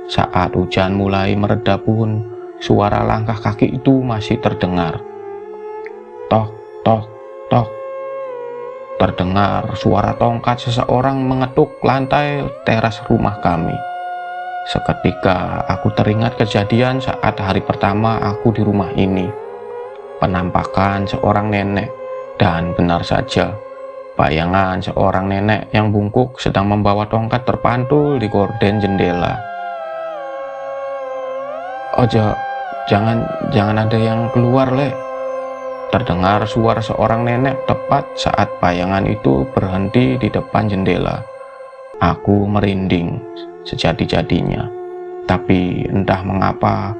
Saat hujan mulai mereda pun, suara langkah kaki itu masih terdengar. Tok, tok, tok. Terdengar suara tongkat seseorang mengetuk lantai teras rumah kami. Seketika aku teringat kejadian saat hari pertama aku di rumah ini. Penampakan seorang nenek, dan benar saja, bayangan seorang nenek yang bungkuk sedang membawa tongkat terpantul di gorden jendela. "Ojo, jangan ada yang keluar, Lek," terdengar suara seorang nenek tepat saat bayangan itu berhenti di depan jendela. Aku merinding sejadi-jadinya, tapi entah mengapa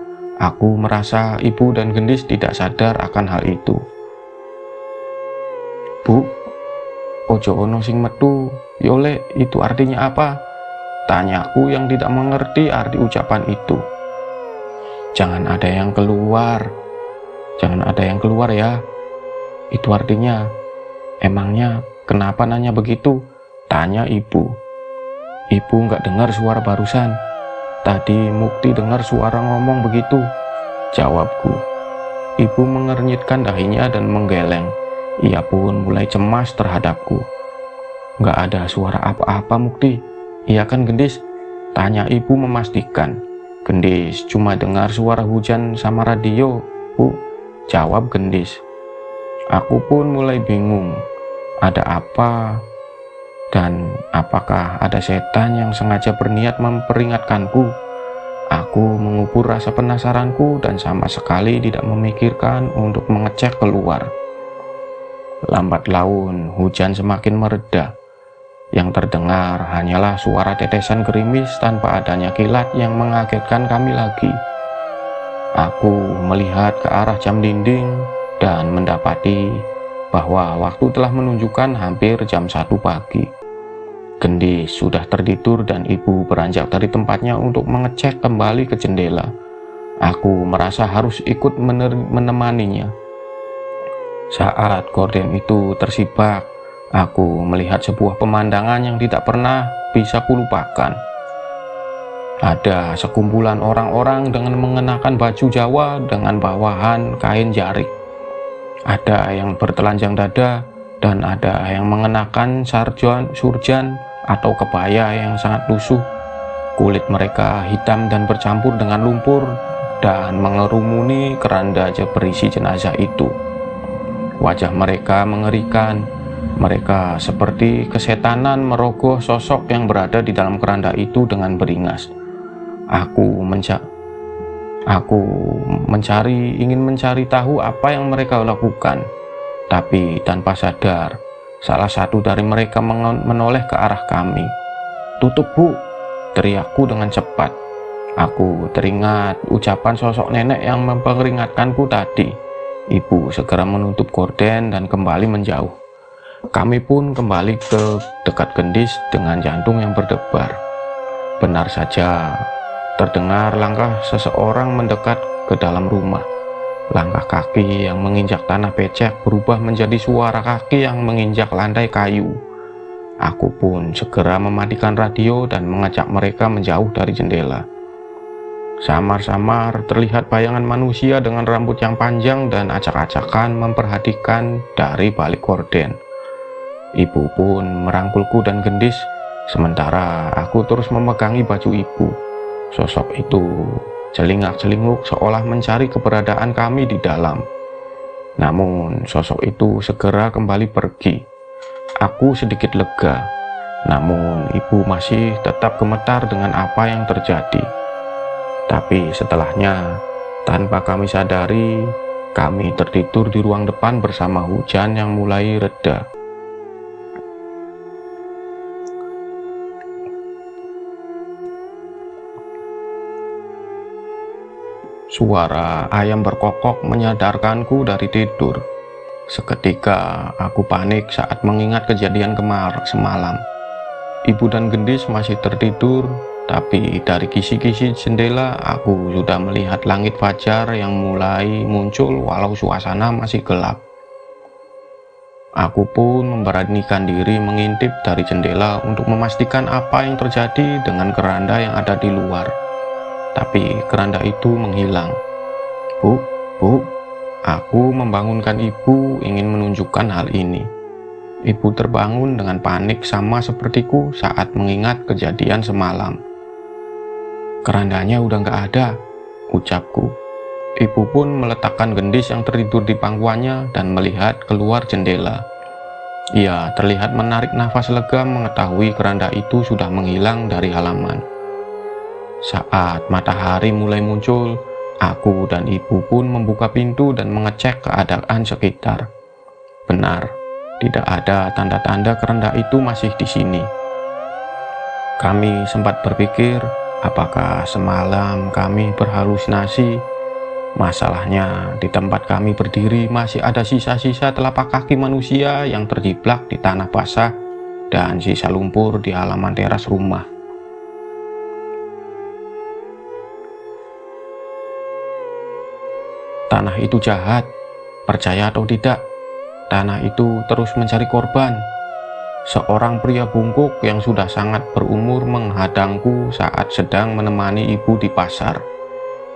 Aku merasa ibu dan gendis tidak sadar akan hal itu. "Bu, ojo ono sing metu, yole, itu artinya apa?" tanyaku yang tidak mengerti arti ucapan itu. Jangan ada yang keluar ya. Itu artinya. Emangnya kenapa nanya begitu? Tanya ibu. Ibu nggak dengar suara barusan. Tadi Mukti dengar suara ngomong begitu, jawabku. Ibu mengernyitkan dahinya dan menggeleng. Ia pun mulai cemas terhadapku. Nggak ada suara apa-apa, Mukti. Iya kan, Gendis? Tanya ibu memastikan. Gendis cuma dengar suara hujan sama radio, Bu, jawab Gendis. Aku pun mulai bingung. Ada apa? Dan apakah ada setan yang sengaja berniat memperingatkanku? Aku mengubur rasa penasaranku dan sama sekali tidak memikirkan untuk mengecek keluar. Lambat laun, hujan semakin mereda. Yang terdengar hanyalah suara tetesan gerimis tanpa adanya kilat yang mengagetkan kami lagi. Aku melihat ke arah jam dinding dan mendapati bahwa waktu telah menunjukkan hampir jam 1 pagi. Gendis sudah tertidur dan ibu beranjak dari tempatnya untuk mengecek kembali ke jendela. Aku merasa harus ikut menemaninya. Saat gorden itu tersibak, aku melihat sebuah pemandangan yang tidak pernah bisa kulupakan. Ada sekumpulan orang-orang dengan mengenakan baju Jawa dengan bawahan kain jarik. Ada yang bertelanjang dada dan ada yang mengenakan surjan atau kebaya yang sangat lusuh. Kulit mereka hitam dan bercampur dengan lumpur dan mengerumuni keranda berisi jenazah itu. Wajah mereka mengerikan. Mereka seperti kesetanan merogoh sosok yang berada di dalam keranda itu dengan beringas. Aku ingin mencari tahu apa yang mereka lakukan, tapi tanpa sadar, salah satu dari mereka menoleh ke arah kami. "Tutup, Bu!" teriakku dengan cepat. Aku teringat ucapan sosok nenek yang memperingatkanku tadi. Ibu segera menutup gorden dan kembali menjauh. Kami pun kembali ke dekat Gendis dengan jantung yang berdebar. Benar saja, terdengar langkah seseorang mendekat ke dalam rumah. Langkah kaki yang menginjak tanah becek berubah menjadi suara kaki yang menginjak lantai kayu. Aku pun segera mematikan radio dan mengajak mereka menjauh dari jendela. Samar-samar terlihat bayangan manusia dengan rambut yang panjang dan acak-acakan memperhatikan dari balik gorden. Ibu pun merangkulku dan Gendis, sementara aku terus memegangi baju ibu. Sosok itu celingak-celinguk seolah mencari keberadaan kami di dalam. Namun sosok itu segera kembali pergi. Aku sedikit lega, namun ibu masih tetap gemetar dengan apa yang terjadi. Tapi setelahnya, tanpa kami sadari, kami tertidur di ruang depan bersama hujan yang mulai reda. Suara ayam berkokok menyadarkanku dari tidur. Seketika aku panik saat mengingat kejadian semalam. Ibu dan Gendis masih tertidur, tapi dari kisi-kisi jendela aku sudah melihat langit fajar yang mulai muncul walau suasana masih gelap. Aku pun memberanikan diri mengintip dari jendela untuk memastikan apa yang terjadi dengan keranda yang ada di luar. Tapi keranda itu menghilang. Bu, aku membangunkan ibu ingin menunjukkan hal ini. Ibu terbangun dengan panik sama sepertiku saat mengingat kejadian semalam. "Kerandanya udah nggak ada," ucapku. Ibu pun meletakkan Gendis yang tertidur di pangkuannya dan melihat keluar jendela. Ia terlihat menarik nafas lega mengetahui keranda itu sudah menghilang dari halaman. Saat matahari mulai muncul, aku dan ibu pun membuka pintu dan mengecek keadaan sekitar. Benar, tidak ada tanda-tanda keranda itu masih di sini. Kami sempat berpikir, apakah semalam kami berhalusinasi Masalahnya, di tempat kami berdiri masih ada sisa-sisa telapak kaki manusia yang terjiplak di tanah basah dan sisa lumpur di halaman teras rumah. Tanah itu jahat, percaya atau tidak, tanah itu terus mencari korban. Seorang pria bungkuk yang sudah sangat berumur menghadangku saat sedang menemani ibu di pasar.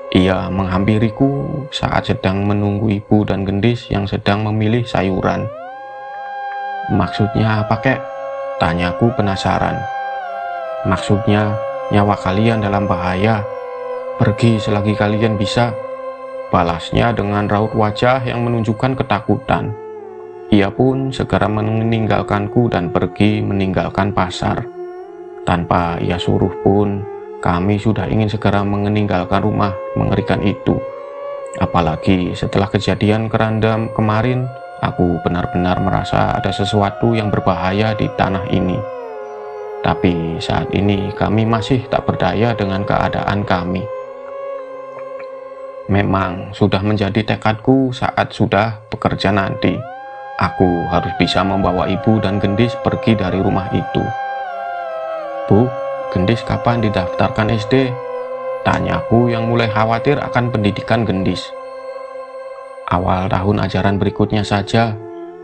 Ia menghampiriku saat sedang menunggu ibu dan gendis yang sedang memilih sayuran. "Maksudnya apa, kek?" tanyaku penasaran. "Maksudnya nyawa kalian dalam bahaya. Pergi selagi kalian bisa," balasnya dengan raut wajah yang menunjukkan ketakutan. Ia pun segera meninggalkanku dan pergi meninggalkan pasar. Tanpa ia suruh pun, kami sudah ingin segera meninggalkan rumah mengerikan itu. Apalagi setelah kejadian keranda kemarin, aku benar-benar merasa ada sesuatu yang berbahaya di tanah ini. Tapi saat ini kami masih tak berdaya dengan keadaan kami. Memang sudah menjadi tekadku saat sudah bekerja nanti, aku harus bisa membawa ibu dan gendis pergi dari rumah itu. "Bu, gendis kapan didaftarkan SD?" tanyaku yang mulai khawatir akan pendidikan gendis. "Awal tahun ajaran berikutnya saja.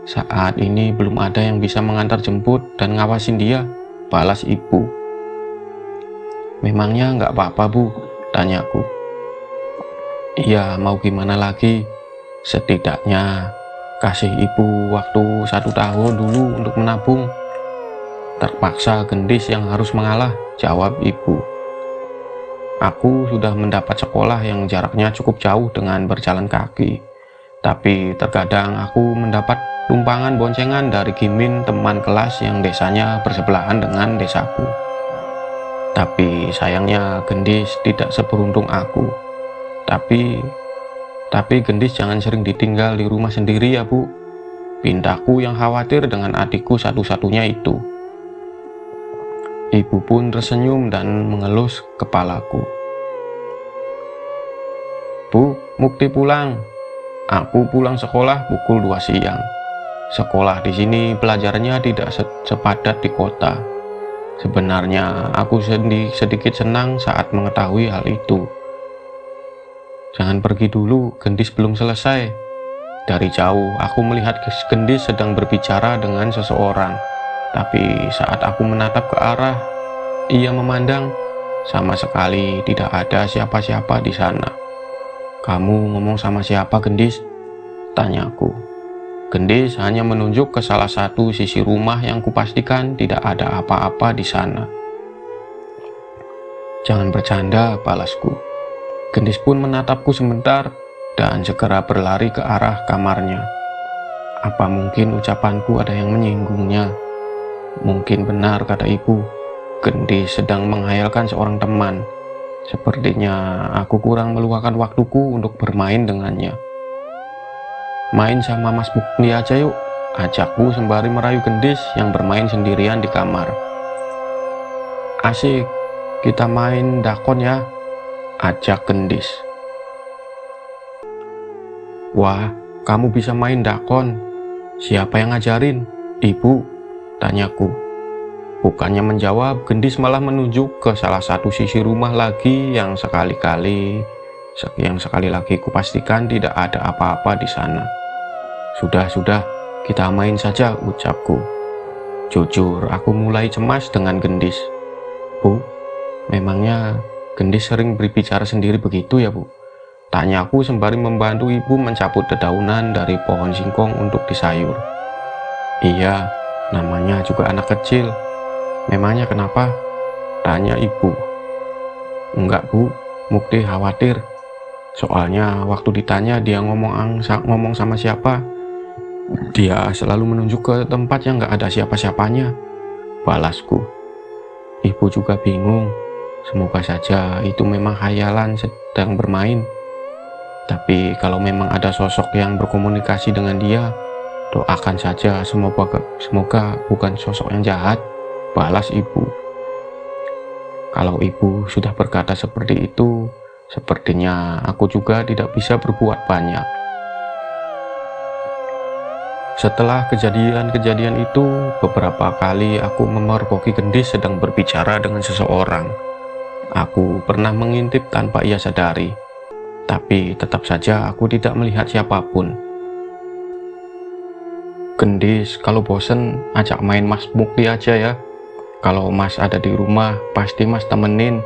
Saat ini belum ada yang bisa mengantar jemput dan ngawasin dia," balas ibu. "Memangnya nggak apa-apa, Bu?" tanyaku. "Iya, mau gimana lagi? Setidaknya kasih ibu waktu 1 tahun dulu untuk menabung." "Terpaksa gendis yang harus mengalah," jawab ibu. "Aku sudah mendapat sekolah yang jaraknya cukup jauh dengan berjalan kaki. Tapi terkadang aku mendapat tumpangan boncengan dari Gimin, teman kelas yang desanya bersebelahan dengan desaku. Tapi sayangnya gendis tidak seberuntung aku. Tapi gendis jangan sering ditinggal di rumah sendiri ya, Bu," pintaku yang khawatir dengan adikku satu-satunya itu. Ibu pun tersenyum dan mengelus kepalaku. "Bu, Mukti pulang. Aku pulang sekolah pukul 2 siang. Sekolah di sini pelajarnya tidak sepadat di kota. Sebenarnya aku sedikit senang saat mengetahui hal itu." "Jangan pergi dulu, gendis belum selesai." Dari jauh aku melihat gendis sedang berbicara dengan seseorang. Tapi saat aku menatap ke arah ia memandang, sama sekali tidak ada siapa-siapa di sana. "Kamu ngomong sama siapa, gendis?" tanyaku. Gendis hanya menunjuk ke salah satu sisi rumah yang kupastikan tidak ada apa-apa di sana. "Jangan bercanda," balasku. Gendis pun menatapku sebentar dan segera berlari ke arah kamarnya. Apa mungkin ucapanku ada yang menyinggungnya? Mungkin benar kata ibu, gendis sedang menghayalkan seorang teman. Sepertinya aku kurang meluangkan waktuku untuk bermain dengannya. "Main sama Mas Mukti aja yuk," ajakku sembari merayu gendis yang bermain sendirian di kamar. "Asik, kita main dakon ya," ajak gendis. "Wah, kamu bisa main dakon. Siapa yang ngajarin? Ibu?" tanyaku. Bukannya menjawab, gendis malah menunjuk ke salah satu sisi rumah lagi yang sekali lagi kupastikan tidak ada apa-apa di sana. Sudah, kita main saja," ucapku. Jujur, aku mulai cemas dengan gendis. "Bu, memangnya gendis sering berbicara sendiri begitu ya, Bu?" tanyaku sembari membantu ibu mencabut dedaunan dari pohon singkong untuk disayur. "Iya, namanya juga anak kecil. Memangnya kenapa?" tanya ibu. "Enggak, Bu, Mukti khawatir. Soalnya waktu ditanya dia ngomong sama siapa, dia selalu menunjuk ke tempat yang gak ada siapa-siapanya," balasku. Ibu juga bingung. Semoga saja itu memang khayalan sedang bermain. Tapi kalau memang ada sosok yang berkomunikasi dengan dia, doakan saja semoga bukan sosok yang jahat, balas ibu. Kalau ibu sudah berkata seperti itu, Sepertinya aku juga tidak bisa berbuat banyak. Setelah kejadian-kejadian itu, beberapa kali aku memergoki Gendis sedang berbicara dengan seseorang. Aku pernah mengintip tanpa ia sadari, tapi tetap saja aku tidak melihat siapapun. "Gendis, kalau bosen, ajak main Mas Mukti aja ya. Kalau Mas ada di rumah, pasti Mas temenin,"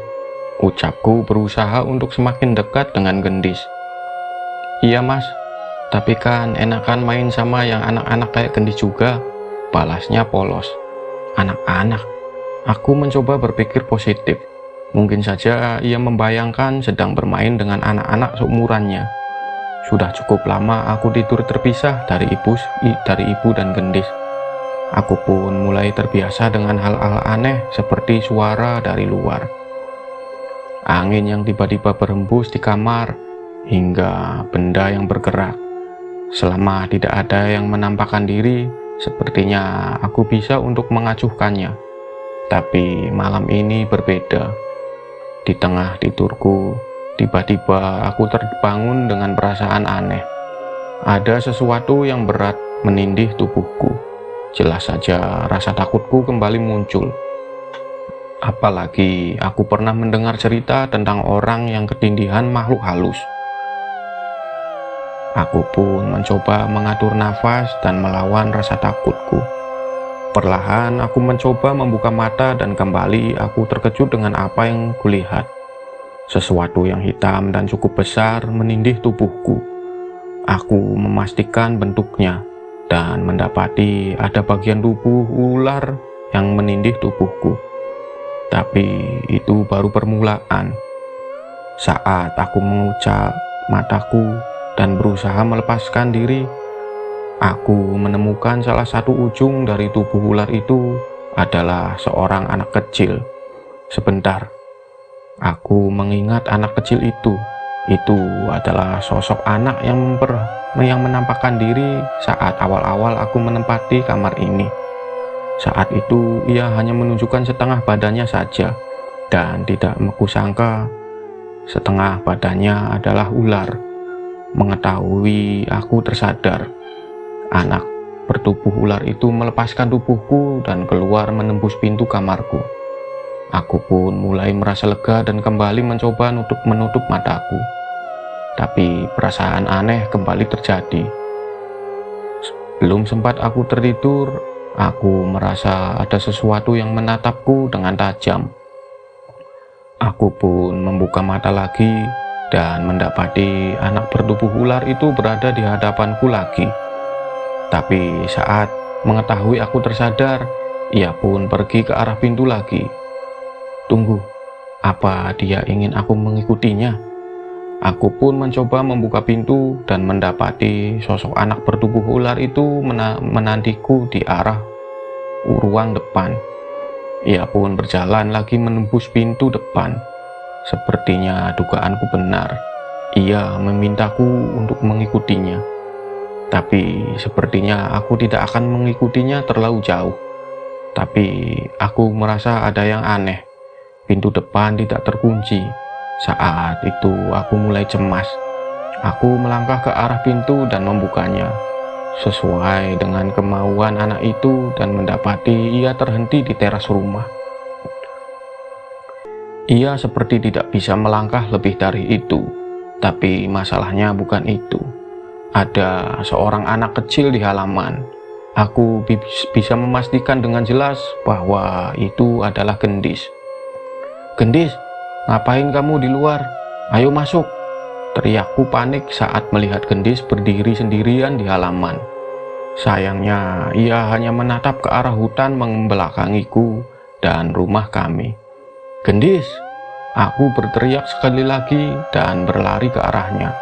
ucapku berusaha untuk semakin dekat dengan Gendis. "Iya Mas, tapi kan enakan main sama yang anak-anak kayak Gendis juga," balasnya polos. "Anak-anak?" Aku mencoba berpikir positif. Mungkin saja ia membayangkan sedang bermain dengan anak-anak seumurannya. Sudah cukup lama aku tidur terpisah dari ibu dan Gendis. Aku pun mulai terbiasa dengan hal-hal aneh seperti suara dari luar. Angin yang tiba-tiba berhembus di kamar, hingga benda yang bergerak. Selama tidak ada yang menampakkan diri, sepertinya aku bisa untuk mengacuhkannya. Tapi malam ini berbeda. Di tengah tidurku, tiba-tiba aku terbangun dengan perasaan aneh. Ada sesuatu yang berat menindih tubuhku. Jelas saja rasa takutku kembali muncul. Apalagi aku pernah mendengar cerita tentang orang yang ketindihan makhluk halus. Aku pun mencoba mengatur nafas dan melawan rasa takutku. Perlahan aku mencoba membuka mata dan kembali aku terkejut dengan apa yang kulihat. Sesuatu yang hitam dan cukup besar menindih tubuhku. Aku memastikan bentuknya dan mendapati ada bagian tubuh ular yang menindih tubuhku. Tapi itu baru permulaan. Saat aku mengucap mataku dan berusaha melepaskan diri, aku menemukan salah satu ujung dari tubuh ular itu adalah seorang anak kecil. Sebentar, aku mengingat anak kecil itu. Itu adalah sosok anak yang menampakkan diri saat awal-awal aku menempati kamar ini. Saat itu ia hanya menunjukkan setengah badannya saja, dan tidak kusangka setengah badannya adalah ular. Mengetahui aku tersadar, anak bertubuh ular itu melepaskan tubuhku dan keluar menembus pintu kamarku. Aku pun mulai merasa lega dan kembali mencoba menutup mataku. Tapi perasaan aneh kembali terjadi. Belum sempat aku tertidur, aku merasa ada sesuatu yang menatapku dengan tajam. Aku pun membuka mata lagi dan mendapati anak bertubuh ular itu berada di hadapanku lagi. Tapi saat mengetahui aku tersadar, ia pun pergi ke arah pintu lagi. Tunggu, apa dia ingin aku mengikutinya? Aku pun mencoba membuka pintu dan mendapati sosok anak bertubuh ular itu menantiku di arah ruang depan. Ia pun berjalan lagi menembus pintu depan. Sepertinya dugaanku benar. Ia memintaku untuk mengikutinya. Tapi sepertinya aku tidak akan mengikutinya terlalu jauh. Tapi aku merasa ada yang aneh. Pintu depan tidak terkunci. Saat itu aku mulai cemas. Aku melangkah ke arah pintu dan membukanya. Sesuai dengan kemauan anak itu dan mendapati ia terhenti di teras rumah. Ia seperti tidak bisa melangkah lebih dari itu. Tapi masalahnya bukan itu. Ada seorang anak kecil di halaman. Aku bisa memastikan dengan jelas bahwa itu adalah Gendis. "Gendis, ngapain kamu di luar? Ayo masuk!" Teriakku panik saat melihat Gendis berdiri sendirian di halaman. Sayangnya, ia hanya menatap ke arah hutan membelakangiku dan rumah kami. "Gendis!" Aku berteriak sekali lagi dan berlari ke arahnya.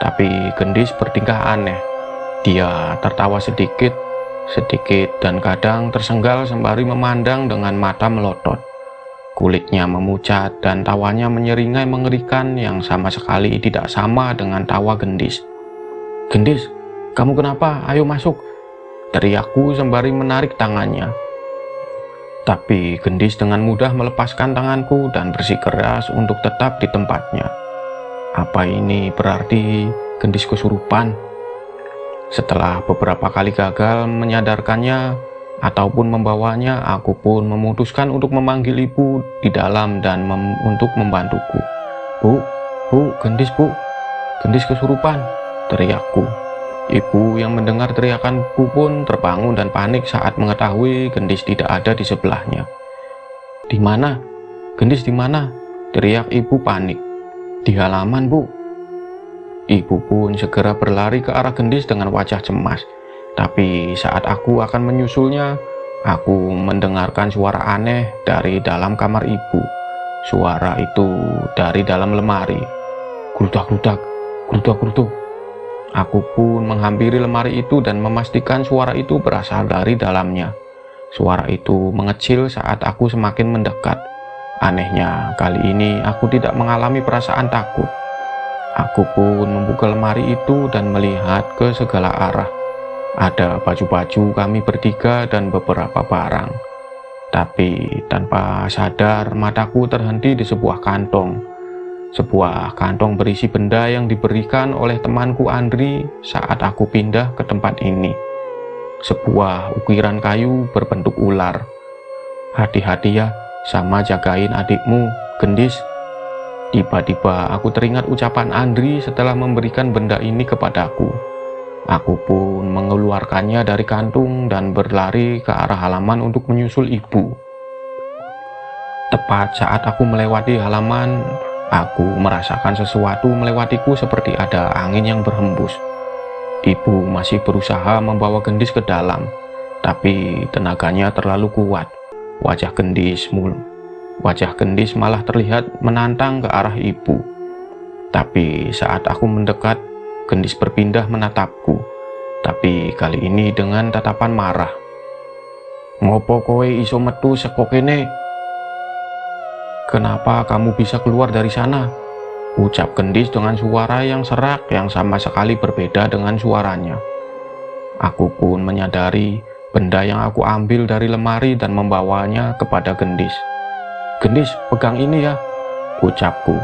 Tapi Gendis bertingkah aneh. Dia tertawa sedikit, dan kadang tersengal sembari memandang dengan mata melotot. Kulitnya memucat dan tawanya menyeringai mengerikan yang sama sekali tidak sama dengan tawa Gendis. "Gendis, kamu kenapa? Ayo masuk!" teriakku sembari menarik tangannya. Tapi Gendis dengan mudah melepaskan tanganku dan bersikeras untuk tetap di tempatnya. Apa ini berarti gendis kesurupan? Setelah beberapa kali gagal menyadarkannya ataupun membawanya, aku pun memutuskan untuk memanggil ibu di dalam dan untuk membantuku. Bu, gendis bu, gendis kesurupan, teriakku. Ibu yang mendengar teriakanku pun terbangun dan panik saat mengetahui gendis tidak ada di sebelahnya. Di mana? Gendis di mana? Teriak ibu panik. Di halaman, Bu. Ibu pun segera berlari ke arah gendis dengan wajah cemas. Tapi saat aku akan menyusulnya, aku mendengarkan suara aneh dari dalam kamar ibu. Suara itu dari dalam lemari. Gludak-gludak, gludak-gluduk. Aku pun menghampiri lemari itu dan memastikan suara itu berasal dari dalamnya. Suara itu mengecil saat aku semakin mendekat. Anehnya, kali ini aku tidak mengalami perasaan takut. Aku pun membuka lemari itu dan melihat ke segala arah. Ada baju-baju kami bertiga dan beberapa barang. Tapi tanpa sadar, mataku terhenti di sebuah kantong. Sebuah kantong berisi benda yang diberikan oleh temanku Andri saat aku pindah ke tempat ini. Sebuah ukiran kayu berbentuk ular. Hati-hati ya, sama jagain adikmu, gendis. Tiba-tiba aku teringat ucapan Andri setelah memberikan benda ini kepadaku. Aku pun mengeluarkannya dari kantung dan berlari ke arah halaman untuk menyusul ibu. Tepat saat aku melewati halaman, aku merasakan sesuatu melewatiku seperti ada angin yang berhembus. Ibu masih berusaha membawa gendis ke dalam, tapi tenaganya terlalu kuat. Wajah gendis malah terlihat menantang ke arah ibu. Tapi saat aku mendekat, gendis berpindah menatapku. Tapi kali ini dengan tatapan marah. Ngopo kowe iso metu saka kene? Kenapa kamu bisa keluar dari sana? Ucap gendis dengan suara yang serak yang sama sekali berbeda dengan suaranya. Aku pun menyadari benda yang aku ambil dari lemari dan membawanya kepada gendis. Gendis, pegang ini ya, ucapku.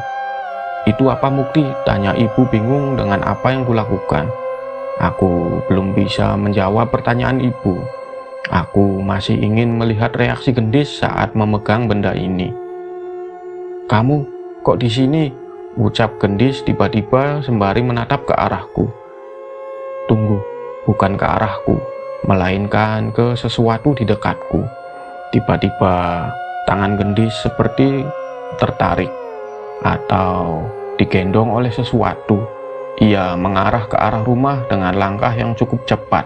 Itu apa Mukti? Tanya ibu bingung dengan apa yang kulakukan. Aku belum bisa menjawab pertanyaan ibu. Aku masih ingin melihat reaksi gendis saat memegang benda ini. Kamu kok di sini? Ucap gendis tiba-tiba sembari menatap ke arahku. Tunggu, bukan ke arahku, melainkan ke sesuatu di dekatku. Tiba-tiba tangan gendis seperti tertarik atau digendong oleh sesuatu. Ia mengarah ke arah rumah dengan langkah yang cukup cepat.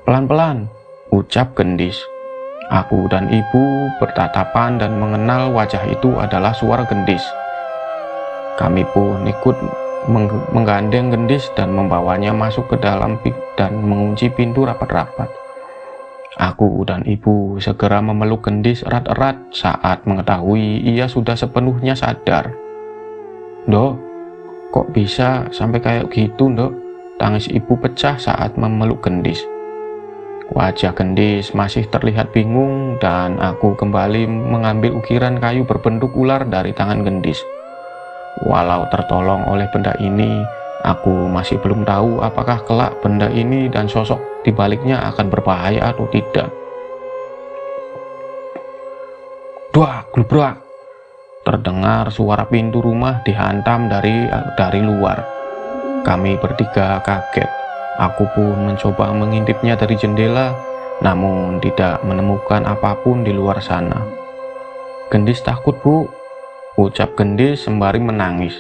Pelan-pelan, ucap gendis. Aku dan ibu bertatapan dan mengenal wajah itu adalah suara gendis. Kami pun ikut menggandeng gendis dan membawanya masuk ke dalam dan mengunci pintu rapat-rapat. Aku dan ibu segera memeluk gendis erat-erat saat mengetahui ia sudah sepenuhnya sadar. Dok, kok bisa sampai kayak gitu, Dok? Tangis ibu pecah saat memeluk gendis. Wajah gendis masih terlihat bingung dan aku kembali mengambil ukiran kayu berbentuk ular dari tangan gendis. Walau tertolong oleh benda ini, aku masih belum tahu apakah kelak benda ini dan sosok di baliknya akan berbahaya atau tidak. Duak, glubrak. Terdengar suara pintu rumah dihantam dari luar. Kami bertiga kaget. Aku pun mencoba mengintipnya dari jendela, namun tidak menemukan apapun di luar sana. Gendis takut, Bu, ucap gendis sembari menangis.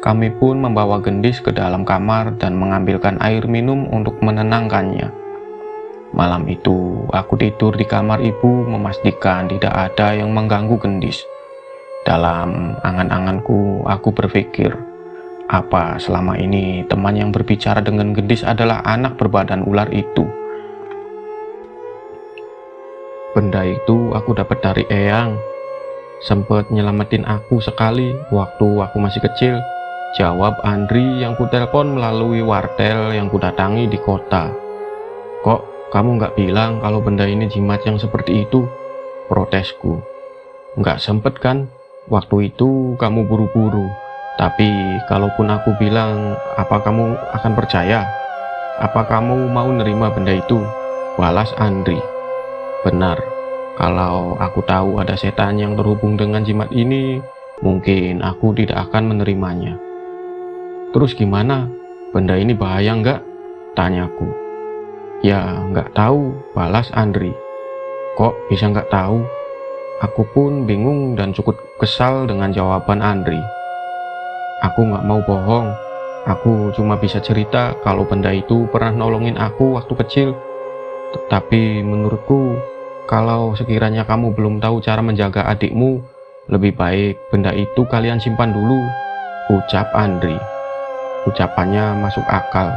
Kami pun membawa gendis ke dalam kamar dan mengambilkan air minum untuk menenangkannya. Malam itu, aku tidur di kamar ibu memastikan tidak ada yang mengganggu gendis. Dalam angan-anganku, aku berpikir, apa selama ini teman yang berbicara dengan gendis adalah anak berbadan ular itu? Benda itu aku dapat dari Eyang. Sempet nyelamatin aku sekali waktu aku masih kecil, jawab Andri yang kutelepon melalui wartel yang kudatangi di kota. Kok kamu nggak bilang kalau benda ini jimat yang seperti itu? Protesku. Nggak sempet kan? Waktu itu kamu buru-buru. Tapi kalaupun aku bilang, apa kamu akan percaya? Apa kamu mau nerima benda itu? Balas Andri. Benar, kalau aku tahu ada setan yang terhubung dengan jimat ini, mungkin aku tidak akan menerimanya. Terus gimana? Benda ini bahaya nggak? Tanyaku. Ya, nggak tahu, balas Andri. Kok bisa nggak tahu? Aku pun bingung dan cukup kesal dengan jawaban Andri. Aku nggak mau bohong. Aku cuma bisa cerita kalau benda itu pernah nolongin aku waktu kecil. Tetapi menurutku, kalau sekiranya kamu belum tahu cara menjaga adikmu, lebih baik benda itu kalian simpan dulu, ucap Andri. Ucapannya masuk akal.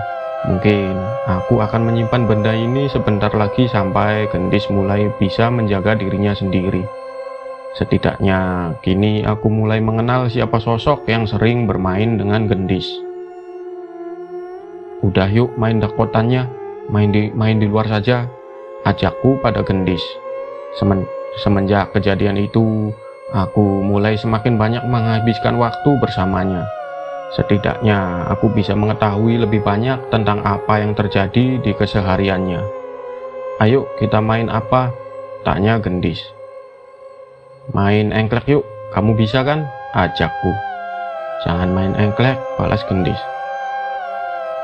Mungkin aku akan menyimpan benda ini sebentar lagi sampai Gendis mulai bisa menjaga dirinya sendiri. Setidaknya kini aku mulai mengenal siapa sosok yang sering bermain dengan Gendis. Udah yuk main dakotannya, main di luar saja, ajakku pada Gendis. Semenjak kejadian itu, aku mulai semakin banyak menghabiskan waktu bersamanya. Setidaknya aku bisa mengetahui lebih banyak tentang apa yang terjadi di kesehariannya. Ayo kita main apa? Tanya Gendis. Main engklek yuk, kamu bisa kan? Ajakku. Jangan main engklek, balas Gendis.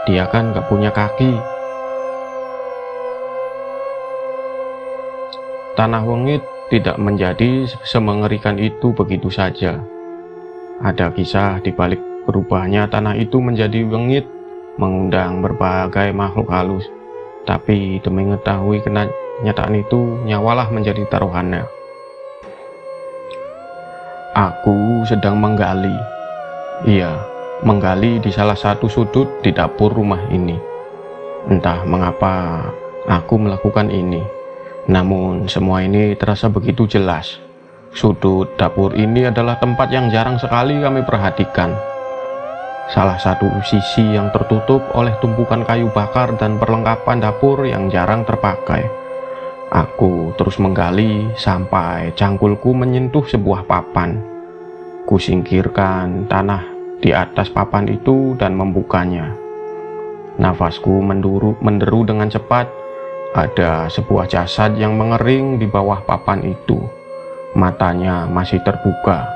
Dia kan gak punya kaki. Tanah Wengit tidak menjadi semengerikan itu begitu saja. Ada kisah di balik berubahnya tanah itu menjadi wengit, mengundang berbagai makhluk halus. Tapi demi mengetahui kenyataan itu, nyawalah menjadi taruhannya. Aku sedang menggali. Iya, menggali di salah satu sudut di dapur rumah ini. Entah mengapa aku melakukan ini. Namun semua ini terasa begitu jelas. Sudut dapur ini adalah tempat yang jarang sekali kami perhatikan. Salah satu sisi yang tertutup oleh tumpukan kayu bakar dan perlengkapan dapur yang jarang terpakai. Aku terus menggali sampai cangkulku menyentuh sebuah papan. Kusingkirkan tanah di atas papan itu dan membukanya. Nafasku menderu dengan cepat. Ada sebuah jasad yang mengering di bawah papan itu. Matanya masih terbuka.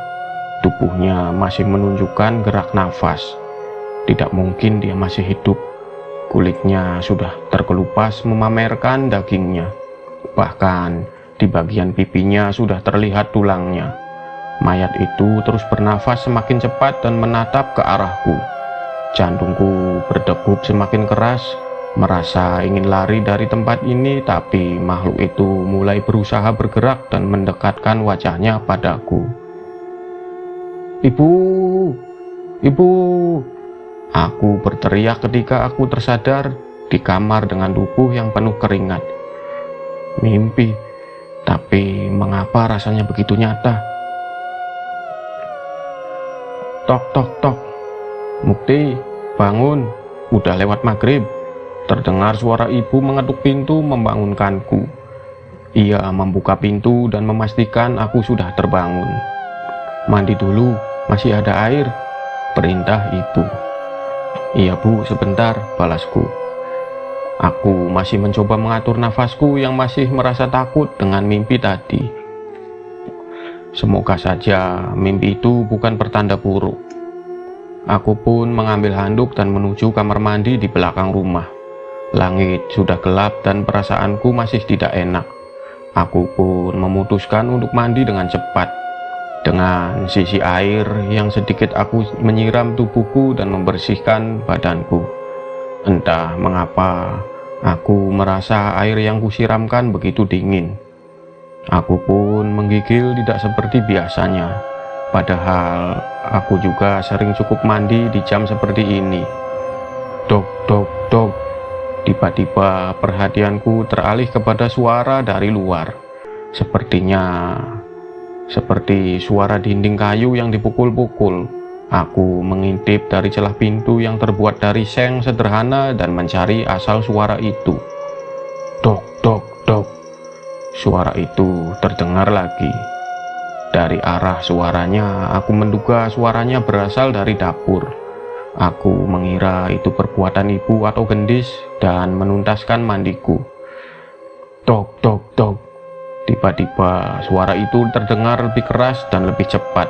Tubuhnya masih menunjukkan gerak nafas. Tidak mungkin dia masih hidup. Kulitnya sudah terkelupas memamerkan dagingnya. Bahkan di bagian pipinya sudah terlihat tulangnya. Mayat itu terus bernafas semakin cepat dan menatap ke arahku. Jantungku berdegup semakin keras, merasa ingin lari dari tempat ini, tapi makhluk itu mulai berusaha bergerak dan mendekatkan wajahnya padaku. Ibu, ibu, aku berteriak ketika aku tersadar di kamar dengan tubuh yang penuh keringat. Mimpi, tapi mengapa rasanya begitu nyata? Tok tok tok. Mukti, bangun, udah lewat maghrib. Terdengar suara ibu mengetuk pintu membangunkanku. Ia membuka pintu dan memastikan aku sudah terbangun. Mandi dulu, masih ada air, perintah ibu. Iya bu, sebentar, balasku. Aku masih mencoba mengatur nafasku yang masih merasa takut dengan mimpi tadi. Semoga saja mimpi itu bukan pertanda buruk. Aku pun mengambil handuk dan menuju kamar mandi di belakang rumah. Langit sudah gelap dan perasaanku masih tidak enak. Aku pun memutuskan untuk mandi dengan cepat. Dengan sisi air yang sedikit aku menyiram tubuhku dan membersihkan badanku. Entah mengapa aku merasa air yang kusiramkan begitu dingin. Aku pun menggigil tidak seperti biasanya. Padahal aku juga sering cukup mandi di jam seperti ini. Dok, dok, dok. Tiba-tiba perhatianku teralih kepada suara dari luar. Sepertinya seperti suara dinding kayu yang dipukul-pukul. Aku mengintip dari celah pintu yang terbuat dari seng sederhana dan mencari asal suara itu. Dok, dok, dok. Suara itu terdengar lagi. Dari arah suaranya, aku menduga suaranya berasal dari dapur. Aku mengira itu perbuatan ibu atau gendis dan menuntaskan mandiku. Tok, tok, tok. Tiba-tiba suara itu terdengar lebih keras dan lebih cepat.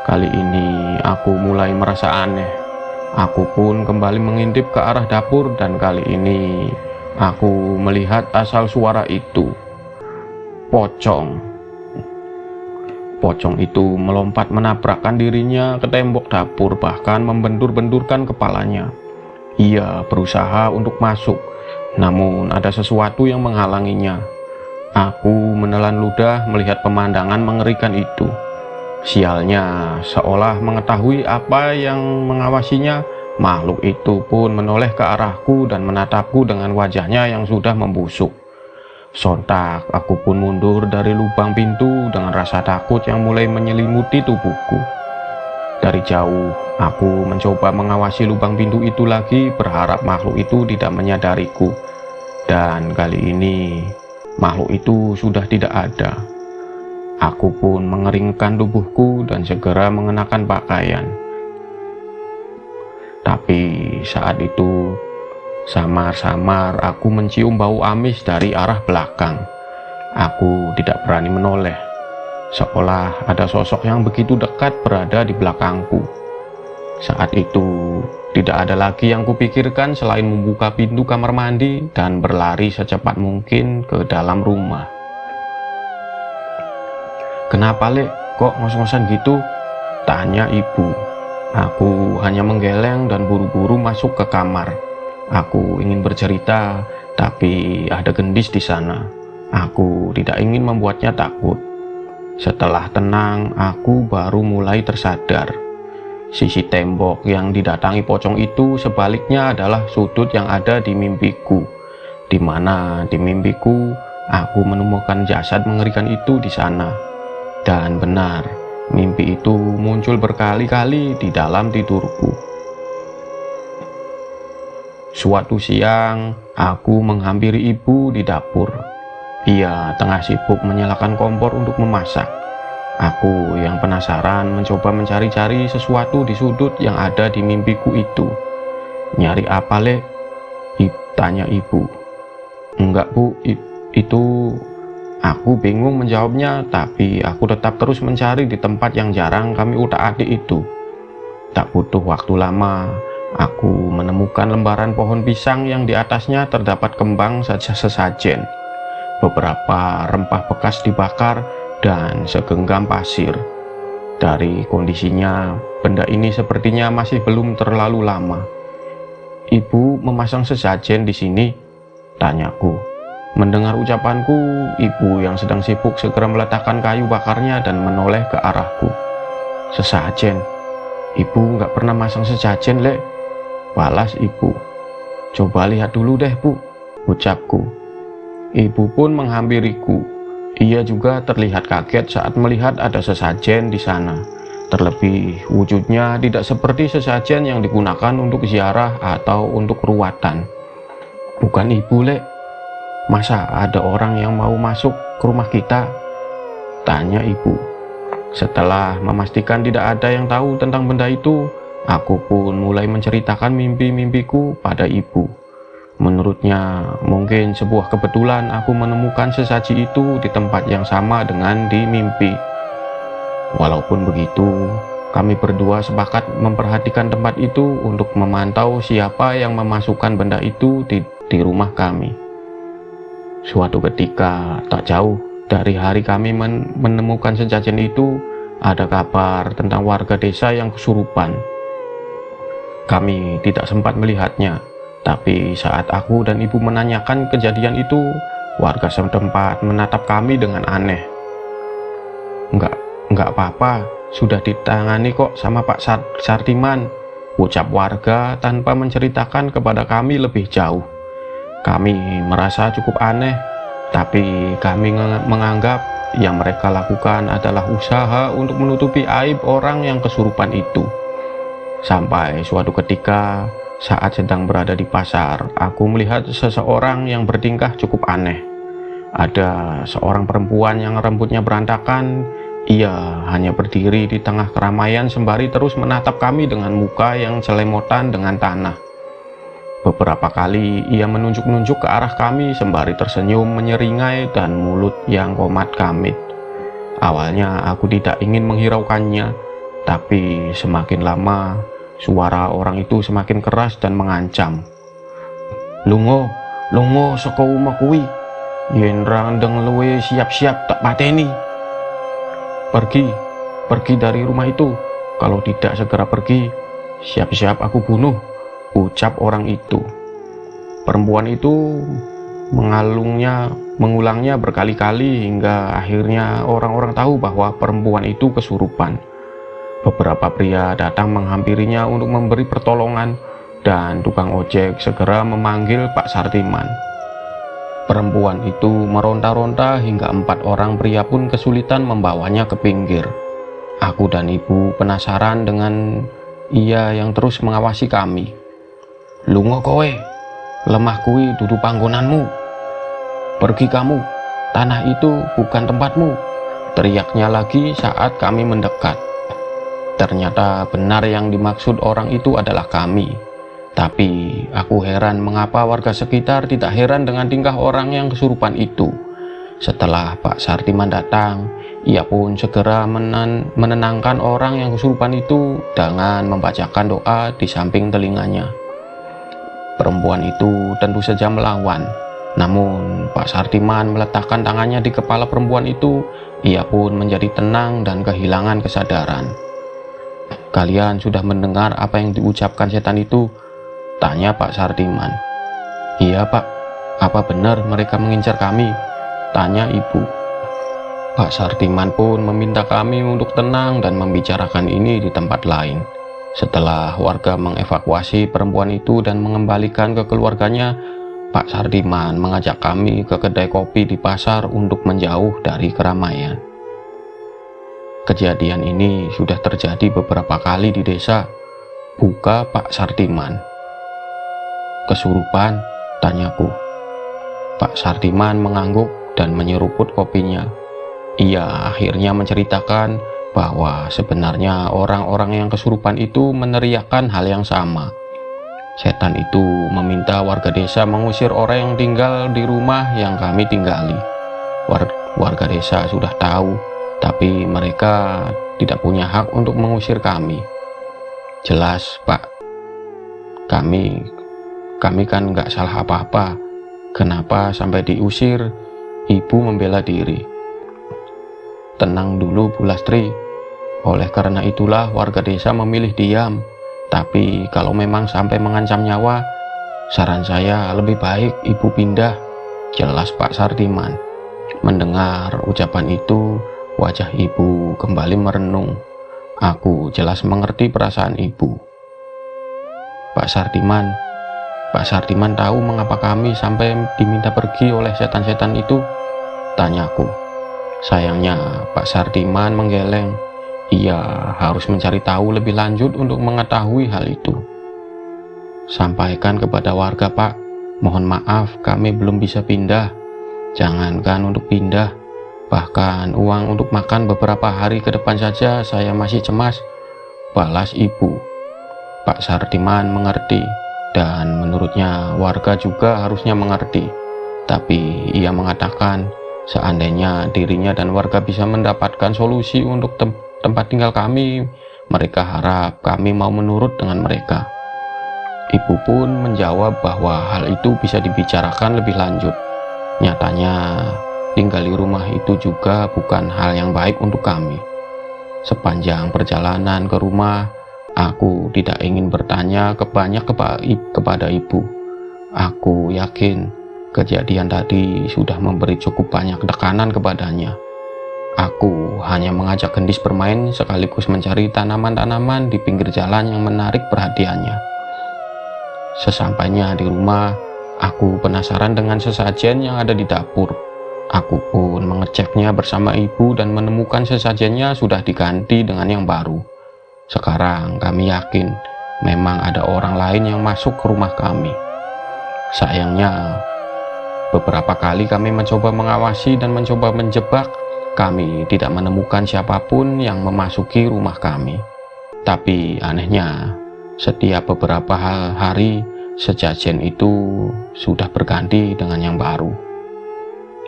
Kali ini aku mulai merasa aneh. Aku pun kembali mengintip ke arah dapur dan kali ini aku melihat asal suara itu. Pocong. Pocong itu melompat menabrakkan dirinya ke tembok dapur, bahkan membentur-benturkan kepalanya. Ia berusaha untuk masuk, namun ada sesuatu yang menghalanginya. Aku menelan ludah melihat pemandangan mengerikan itu. Sialnya, seolah mengetahui apa yang mengawasinya, makhluk itu pun menoleh ke arahku dan menatapku dengan wajahnya yang sudah membusuk. Sontak aku pun mundur dari lubang pintu dengan rasa takut yang mulai menyelimuti tubuhku. Dari jauh, aku mencoba mengawasi lubang pintu itu lagi, berharap makhluk itu tidak menyadariku. Dan kali ini, makhluk itu sudah tidak ada. Aku pun mengeringkan tubuhku dan segera mengenakan pakaian. Tapi saat itu, samar-samar aku mencium bau amis dari arah belakang. Aku tidak berani menoleh, seolah ada sosok yang begitu dekat berada di belakangku. Saat itu, tidak ada lagi yang kupikirkan selain membuka pintu kamar mandi dan berlari secepat mungkin ke dalam rumah. "Kenapa, Lek? Kok ngos-ngosan gitu?" tanya ibu. Aku hanya menggeleng dan buru-buru masuk ke kamar. Aku ingin bercerita, tapi ada gendis di sana. Aku tidak ingin membuatnya takut. Setelah tenang, aku baru mulai tersadar. Sisi tembok yang didatangi pocong itu sebaliknya adalah sudut yang ada di mimpiku, di mana di mimpiku aku menemukan jasad mengerikan itu di sana. Dan benar, mimpi itu muncul berkali-kali di dalam tidurku. Suatu siang, aku menghampiri ibu di dapur. Ia tengah sibuk menyalakan kompor untuk memasak. Aku yang penasaran mencoba mencari-cari sesuatu di sudut yang ada di mimpiku itu. "Nyari apa, Lek?" tanya ibu. "Enggak, Bu, itu..." Aku bingung menjawabnya, tapi aku tetap terus mencari di tempat yang jarang kami utak-atik itu. Tak butuh waktu lama, aku menemukan lembaran pohon pisang yang di atasnya terdapat kembang sesajen, beberapa rempah bekas dibakar, dan segenggam pasir. Dari kondisinya, benda ini sepertinya masih belum terlalu lama. "Ibu memasang sesajen di sini?" tanyaku. Mendengar ucapanku, ibu yang sedang sibuk segera meletakkan kayu bakarnya dan menoleh ke arahku. "Sesajen? Ibu nggak pernah masang sesajen, Lek," balas ibu. "Coba lihat dulu deh, Bu," ucapku. Ibu pun menghampiriku. Ia juga terlihat kaget saat melihat ada sesajen di sana. Terlebih, wujudnya tidak seperti sesajen yang digunakan untuk ziarah atau untuk ruatan. "Bukan ibu, Lek. Masa ada orang yang mau masuk ke rumah kita?" tanya ibu. Setelah memastikan tidak ada yang tahu tentang benda itu, aku pun mulai menceritakan mimpi-mimpiku pada ibu. Menurutnya, mungkin sebuah kebetulan aku menemukan sesaji itu di tempat yang sama dengan di mimpi. Walaupun begitu, kami berdua sepakat memperhatikan tempat itu untuk memantau siapa yang memasukkan benda itu di rumah kami. Suatu ketika, tak jauh dari hari kami menemukan sesajen itu, ada kabar tentang warga desa yang kesurupan. Kami tidak sempat melihatnya, tapi saat aku dan ibu menanyakan kejadian itu, warga setempat menatap kami dengan aneh. Enggak apa-apa, sudah ditangani kok sama Pak Sartiman," ucap warga tanpa menceritakan kepada kami lebih jauh. Kami merasa cukup aneh, tapi kami menganggap yang mereka lakukan adalah usaha untuk menutupi aib orang yang kesurupan itu. Sampai suatu ketika, saat sedang berada di pasar, aku melihat seseorang yang bertingkah cukup aneh. Ada seorang perempuan yang rambutnya berantakan, Ia hanya berdiri di tengah keramaian sembari terus menatap kami dengan muka yang celemotan dengan tanah. Beberapa kali ia menunjuk-nunjuk ke arah kami sembari tersenyum menyeringai dan mulut yang komat kamit. Awalnya aku tidak ingin menghiraukannya, tapi semakin lama suara orang itu semakin keras dan mengancam. Lungo, lungo saka omah kuwi. Yen ra ndeng luwe siap-siap tak pateni. Pergi dari rumah itu. Kalau tidak segera pergi, siap-siap aku bunuh, ucap orang itu. Perempuan itu mengulangnya berkali-kali hingga akhirnya orang-orang tahu bahwa perempuan itu kesurupan. Beberapa pria datang menghampirinya untuk memberi pertolongan dan tukang ojek segera memanggil Pak Sartiman. Perempuan itu meronta-ronta hingga 4 orang pria pun kesulitan membawanya ke pinggir. Aku dan ibu penasaran dengan ia yang terus mengawasi kami. Lungo kowe, lemah kuwi dudu panggonanmu. Pergi kamu, tanah itu bukan tempatmu, teriaknya lagi saat kami mendekat. Ternyata benar yang dimaksud orang itu adalah kami. Tapi aku heran mengapa warga sekitar tidak heran dengan tingkah orang yang kesurupan itu. Setelah Pak Sartiman datang, ia pun segera menenangkan orang yang kesurupan itu dengan membacakan doa di samping telinganya. Perempuan itu tentu saja melawan, namun Pak Sartiman meletakkan tangannya di kepala perempuan itu. Ia pun menjadi tenang dan kehilangan kesadaran. Kalian sudah mendengar apa yang diucapkan setan itu? Tanya Pak Sartiman. Iya Pak, apa benar mereka mengincar kami? Tanya ibu. Pak Sartiman pun meminta kami untuk tenang dan membicarakan ini di tempat lain. Setelah warga mengevakuasi perempuan itu dan mengembalikan ke keluarganya, Pak Sartiman mengajak kami ke kedai kopi di pasar untuk menjauh dari keramaian. Kejadian ini sudah terjadi beberapa kali di desa, buka Pak Sartiman. Kesurupan? Tanyaku. Pak Sartiman mengangguk dan menyeruput kopinya. Ia akhirnya menceritakan bahwa sebenarnya orang-orang yang kesurupan itu meneriakkan hal yang sama. Setan itu meminta warga desa mengusir orang yang tinggal di rumah yang kami tinggali. Warga desa sudah tahu, tapi mereka tidak punya hak untuk mengusir kami. Jelas Pak, kami kan nggak salah apa-apa. Kenapa sampai diusir? Ibu membela diri. Tenang dulu Bu Lastri. Oleh karena itulah warga desa memilih diam. Tapi kalau memang sampai mengancam nyawa, saran saya lebih baik ibu pindah. Jelas Pak Sartiman. Mendengar ucapan itu, wajah ibu kembali merenung. Aku jelas mengerti perasaan ibu. Pak Sartiman tahu mengapa kami sampai diminta pergi oleh setan-setan itu? Tanyaku. Sayangnya Pak Sartiman menggeleng. Ia harus mencari tahu lebih lanjut untuk mengetahui hal itu. Sampaikan kepada warga Pak, mohon maaf kami belum bisa pindah. Jangankan untuk pindah, bahkan uang untuk makan beberapa hari ke depan saja saya masih cemas, balas ibu. Pak Sartiman mengerti. Dan menurutnya warga juga harusnya mengerti. Tapi ia mengatakan seandainya dirinya dan warga bisa mendapatkan solusi untuk tempat tinggal kami, mereka harap kami mau menurut dengan mereka. Ibu pun menjawab bahwa hal itu bisa dibicarakan lebih lanjut. Nyatanya tinggal di rumah itu juga bukan hal yang baik untuk kami. Sepanjang perjalanan ke rumah, aku tidak ingin bertanya kepada ibu. Aku yakin kejadian tadi sudah memberi cukup banyak tekanan kepadanya. Aku hanya mengajak Gendis bermain sekaligus mencari tanaman-tanaman di pinggir jalan yang menarik perhatiannya. Sesampainya di rumah, aku penasaran dengan sesajen yang ada di dapur. Aku pun mengeceknya bersama ibu dan menemukan sesajennya sudah diganti dengan yang baru. Sekarang kami yakin memang ada orang lain yang masuk ke rumah kami. Sayangnya, beberapa kali kami mencoba mengawasi dan mencoba menjebak, Kami tidak menemukan siapapun yang memasuki rumah kami. Tapi anehnya, setiap beberapa hari sesajen itu sudah berganti dengan yang baru.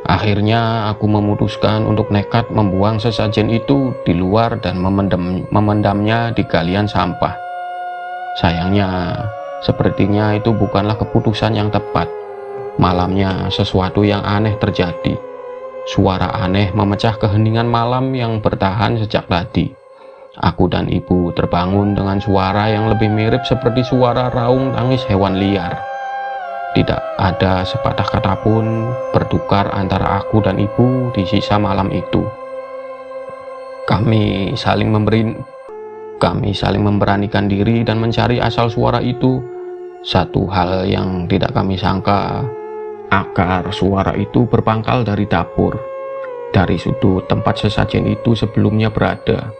Akhirnya aku memutuskan untuk nekat membuang sesajen itu di luar dan memendamnya di galian sampah. Sayangnya, sepertinya itu bukanlah keputusan yang tepat. Malamnya sesuatu yang aneh terjadi. Suara aneh memecah keheningan malam yang bertahan sejak tadi. Aku dan ibu terbangun dengan suara yang lebih mirip seperti suara raung tangis hewan liar. Tidak ada sepatah kata pun bertukar antara aku dan ibu di sisa malam itu. Kami saling memberanikan diri dan mencari asal suara itu. Satu hal yang tidak kami sangka, akar suara itu berpangkal dari dapur, dari sudut tempat sesajen itu sebelumnya berada.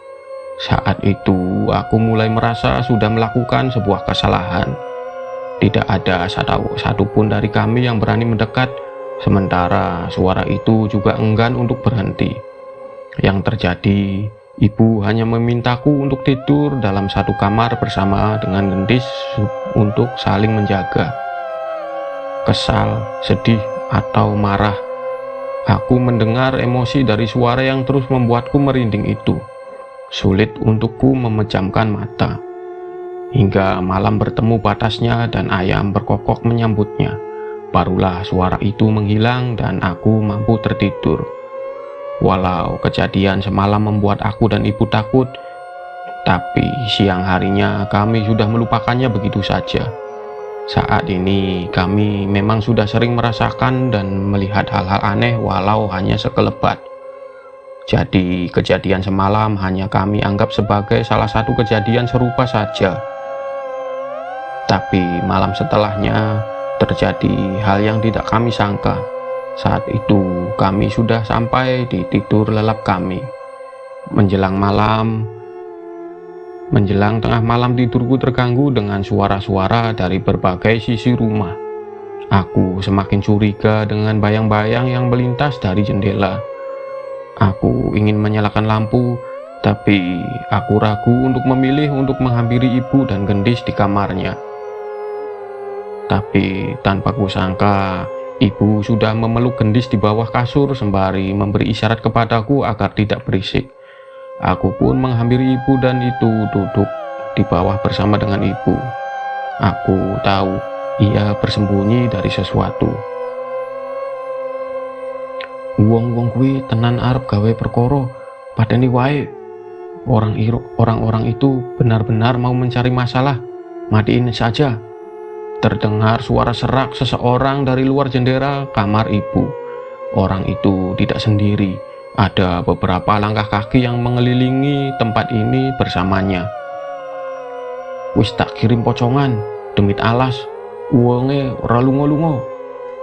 Saat itu aku mulai merasa sudah melakukan sebuah kesalahan. Tidak ada satupun dari kami yang berani mendekat, sementara suara itu juga enggan untuk berhenti. Yang terjadi, ibu hanya memintaku untuk tidur dalam satu kamar bersama dengan gendis untuk saling menjaga. Kesal, sedih, atau marah, aku mendengar emosi dari suara yang terus membuatku merinding itu. Sulit untukku memejamkan mata. Hingga malam bertemu batasnya dan ayam berkokok menyambutnya. Barulah suara itu menghilang dan aku mampu tertidur. Walau kejadian semalam membuat aku dan ibu takut, tapi siang harinya kami sudah melupakannya begitu saja. Saat ini kami memang sudah sering merasakan dan melihat hal-hal aneh walau hanya sekelebat. Jadi kejadian semalam hanya kami anggap sebagai salah satu kejadian serupa saja. Tapi malam setelahnya terjadi hal yang tidak kami sangka. Saat itu kami sudah sampai di tidur lelap kami. Menjelang tengah malam tidurku terganggu dengan suara-suara dari berbagai sisi rumah. Aku semakin curiga dengan bayang-bayang yang melintas dari jendela. Aku ingin menyalakan lampu, tapi aku ragu untuk memilih untuk menghampiri ibu dan gendis di kamarnya. Tapi tanpa kusangka, ibu sudah memeluk gendis di bawah kasur sembari memberi isyarat kepadaku agar tidak berisik. Aku pun menghampiri ibu dan itu duduk di bawah bersama dengan ibu. Aku tahu ia bersembunyi dari sesuatu. Wong-wong kuwi tenan arep gawe perkara, padani wae. Orang-orang itu benar-benar mau mencari masalah. Matiin saja. Terdengar suara serak seseorang dari luar jendela kamar ibu. Orang itu tidak sendiri. Ada beberapa langkah kaki yang mengelilingi tempat ini bersamanya. Wis tak kirim pocongan, demit alas, uangnya ora lungo-lungo.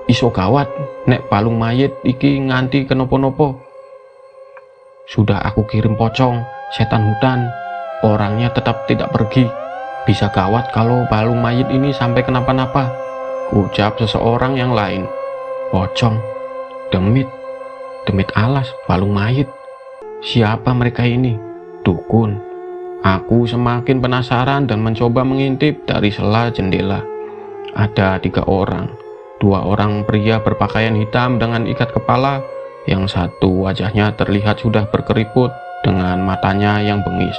Iso gawat, nek palung mayit iki nganti kenopo-nopo. Sudah aku kirim pocong, setan hutan, orangnya tetap tidak pergi. Bisa gawat kalau palung mayit ini sampai kenapa-napa, ucap seseorang yang lain. Pocong, demit alas, palung mayit. Siapa mereka ini? Dukun. Aku semakin penasaran dan mencoba mengintip dari sela jendela. Ada 3 orang. 2 orang pria berpakaian hitam dengan ikat kepala. Yang satu wajahnya terlihat sudah berkeriput dengan matanya yang bengis.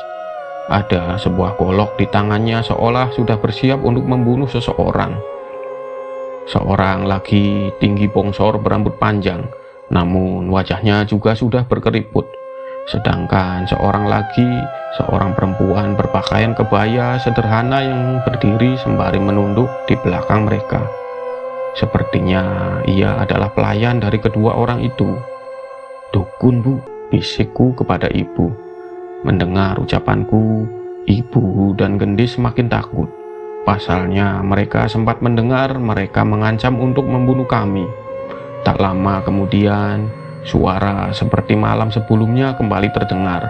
Ada sebuah golok di tangannya seolah sudah bersiap untuk membunuh seseorang. Seorang lagi tinggi bongsor berambut panjang, namun wajahnya juga sudah berkeriput. Sedangkan seorang perempuan berpakaian kebaya sederhana yang berdiri sembari menunduk di belakang mereka. Sepertinya ia adalah pelayan dari kedua orang itu. Dukun, Bu, bisikku kepada ibu. Mendengar ucapanku, ibu dan gendis semakin takut. Pasalnya mereka sempat mendengar mereka mengancam untuk membunuh kami. Tak lama kemudian, suara seperti malam sebelumnya kembali terdengar.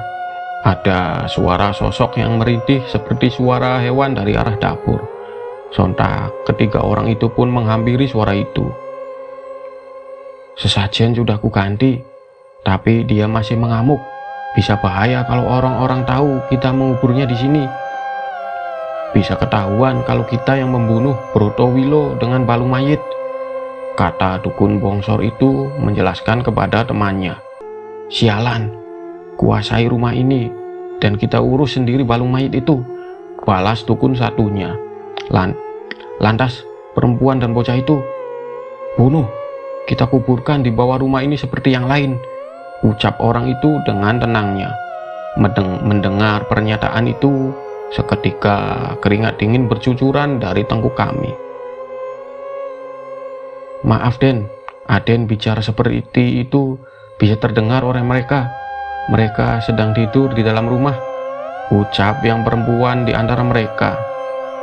Ada suara sosok yang merintih seperti suara hewan dari arah dapur. Sontak, 3 orang itu pun menghampiri suara itu. Sesajen sudah kuganti, tapi dia masih mengamuk. Bisa bahaya kalau orang-orang tahu kita menguburnya di sini. Bisa ketahuan kalau kita yang membunuh Brotowilo dengan balung mayit, kata dukun bongsor itu menjelaskan kepada temannya. Sialan, kuasai rumah ini dan kita urus sendiri balung mayit itu, balas dukun satunya. Lantas perempuan dan bocah itu, bunuh, kita kuburkan di bawah rumah ini seperti yang lain, ucap orang itu dengan tenangnya. Mendengar pernyataan itu, seketika keringat dingin bercucuran dari tengkuk kami. Maaf Den, Aden bicara seperti itu bisa terdengar oleh mereka. Mereka sedang tidur di dalam rumah, ucap yang perempuan di antara mereka.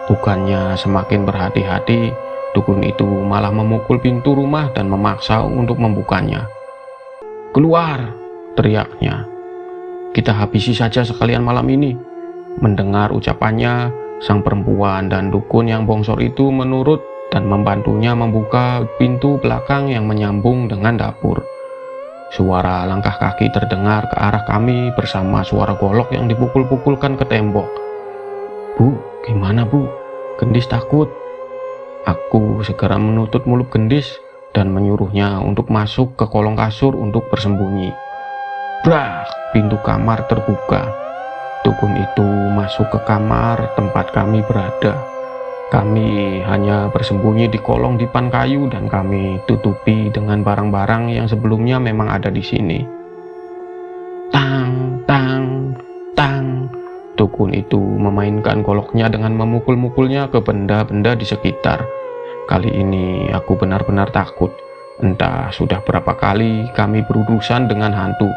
Bukannya semakin berhati-hati, dukun itu malah memukul pintu rumah dan memaksa untuk membukanya. Keluar, teriaknya. Kita habisi saja sekalian malam ini. Mendengar ucapannya, sang perempuan dan dukun yang bongsor itu menurut dan membantunya membuka pintu belakang yang menyambung dengan dapur. Suara langkah kaki terdengar ke arah kami bersama suara golok yang dipukul-pukulkan ke tembok. Bu, gimana Bu? Gendis takut. Aku segera menutup mulut Gendis dan menyuruhnya untuk masuk ke kolong kasur untuk bersembunyi. Brak, pintu kamar terbuka. Dukun itu masuk ke kamar tempat kami berada. Kami hanya bersembunyi di kolong dipan kayu dan kami tutupi dengan barang-barang yang sebelumnya memang ada di sini. Tang, tang, tang. Dukun itu memainkan goloknya dengan memukul-mukulnya ke benda-benda di sekitar. Kali ini aku benar-benar takut. Entah sudah berapa kali kami berurusan dengan hantu,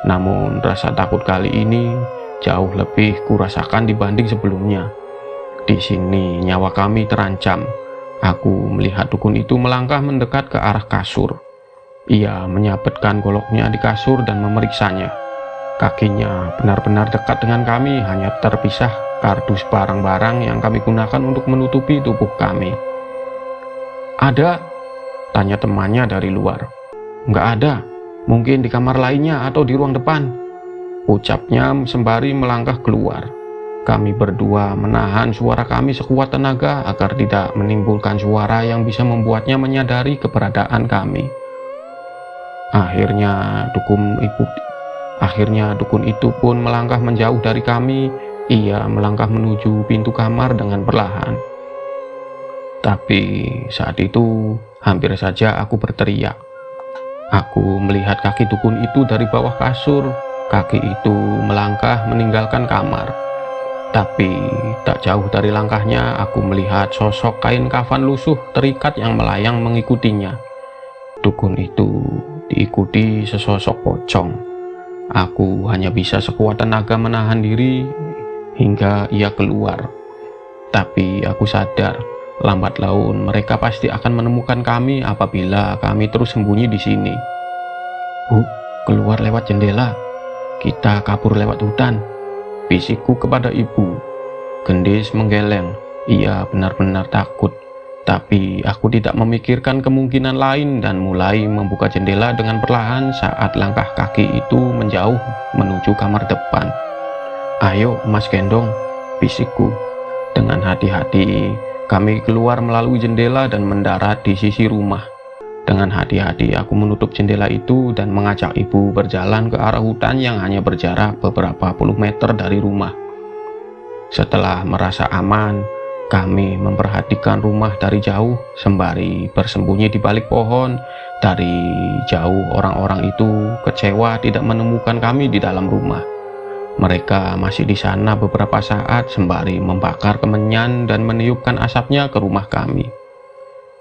namun rasa takut kali ini jauh lebih kurasakan dibanding sebelumnya. Di sini nyawa kami terancam. Aku melihat dukun itu melangkah mendekat ke arah kasur. Ia menyabetkan goloknya di kasur dan memeriksanya. Kakinya benar-benar dekat dengan kami, hanya terpisah kardus barang-barang yang kami gunakan untuk menutupi tubuh kami. Ada? Tanya temannya dari luar. Nggak ada, mungkin di kamar lainnya atau di ruang depan, ucapnya sembari melangkah keluar. Kami berdua menahan suara kami sekuat tenaga agar tidak menimbulkan suara yang bisa membuatnya menyadari keberadaan kami. Akhirnya dukun itu pun melangkah menjauh dari kami. Ia melangkah menuju pintu kamar dengan perlahan. Tapi saat itu hampir saja aku berteriak. Aku melihat kaki dukun itu dari bawah kasur. Kaki itu melangkah meninggalkan kamar. Tapi tak jauh dari langkahnya, aku melihat sosok kain kafan lusuh terikat yang melayang mengikutinya. Dukun itu diikuti sesosok pocong. Aku hanya bisa sekuat tenaga menahan diri hingga ia keluar. Tapi aku sadar, lambat laun mereka pasti akan menemukan kami apabila kami terus sembunyi di sini. Bu, keluar lewat jendela. Kita kabur lewat hutan, bisikku kepada ibu. Gendis menggeleng. Ia benar-benar takut. Tapi aku tidak memikirkan kemungkinan lain dan mulai membuka jendela dengan perlahan saat langkah kaki itu menjauh menuju kamar depan. Ayo Mas Gendong, bisikku. Dengan hati-hati kami keluar melalui jendela dan mendarat di sisi rumah. Dengan hati-hati aku menutup jendela itu dan mengajak ibu berjalan ke arah hutan yang hanya berjarak beberapa puluh meter dari rumah. Setelah merasa aman, kami memperhatikan rumah dari jauh sembari bersembunyi di balik pohon. Dari jauh orang-orang itu kecewa tidak menemukan kami di dalam rumah. Mereka masih di sana beberapa saat sembari membakar kemenyan dan meniupkan asapnya ke rumah kami.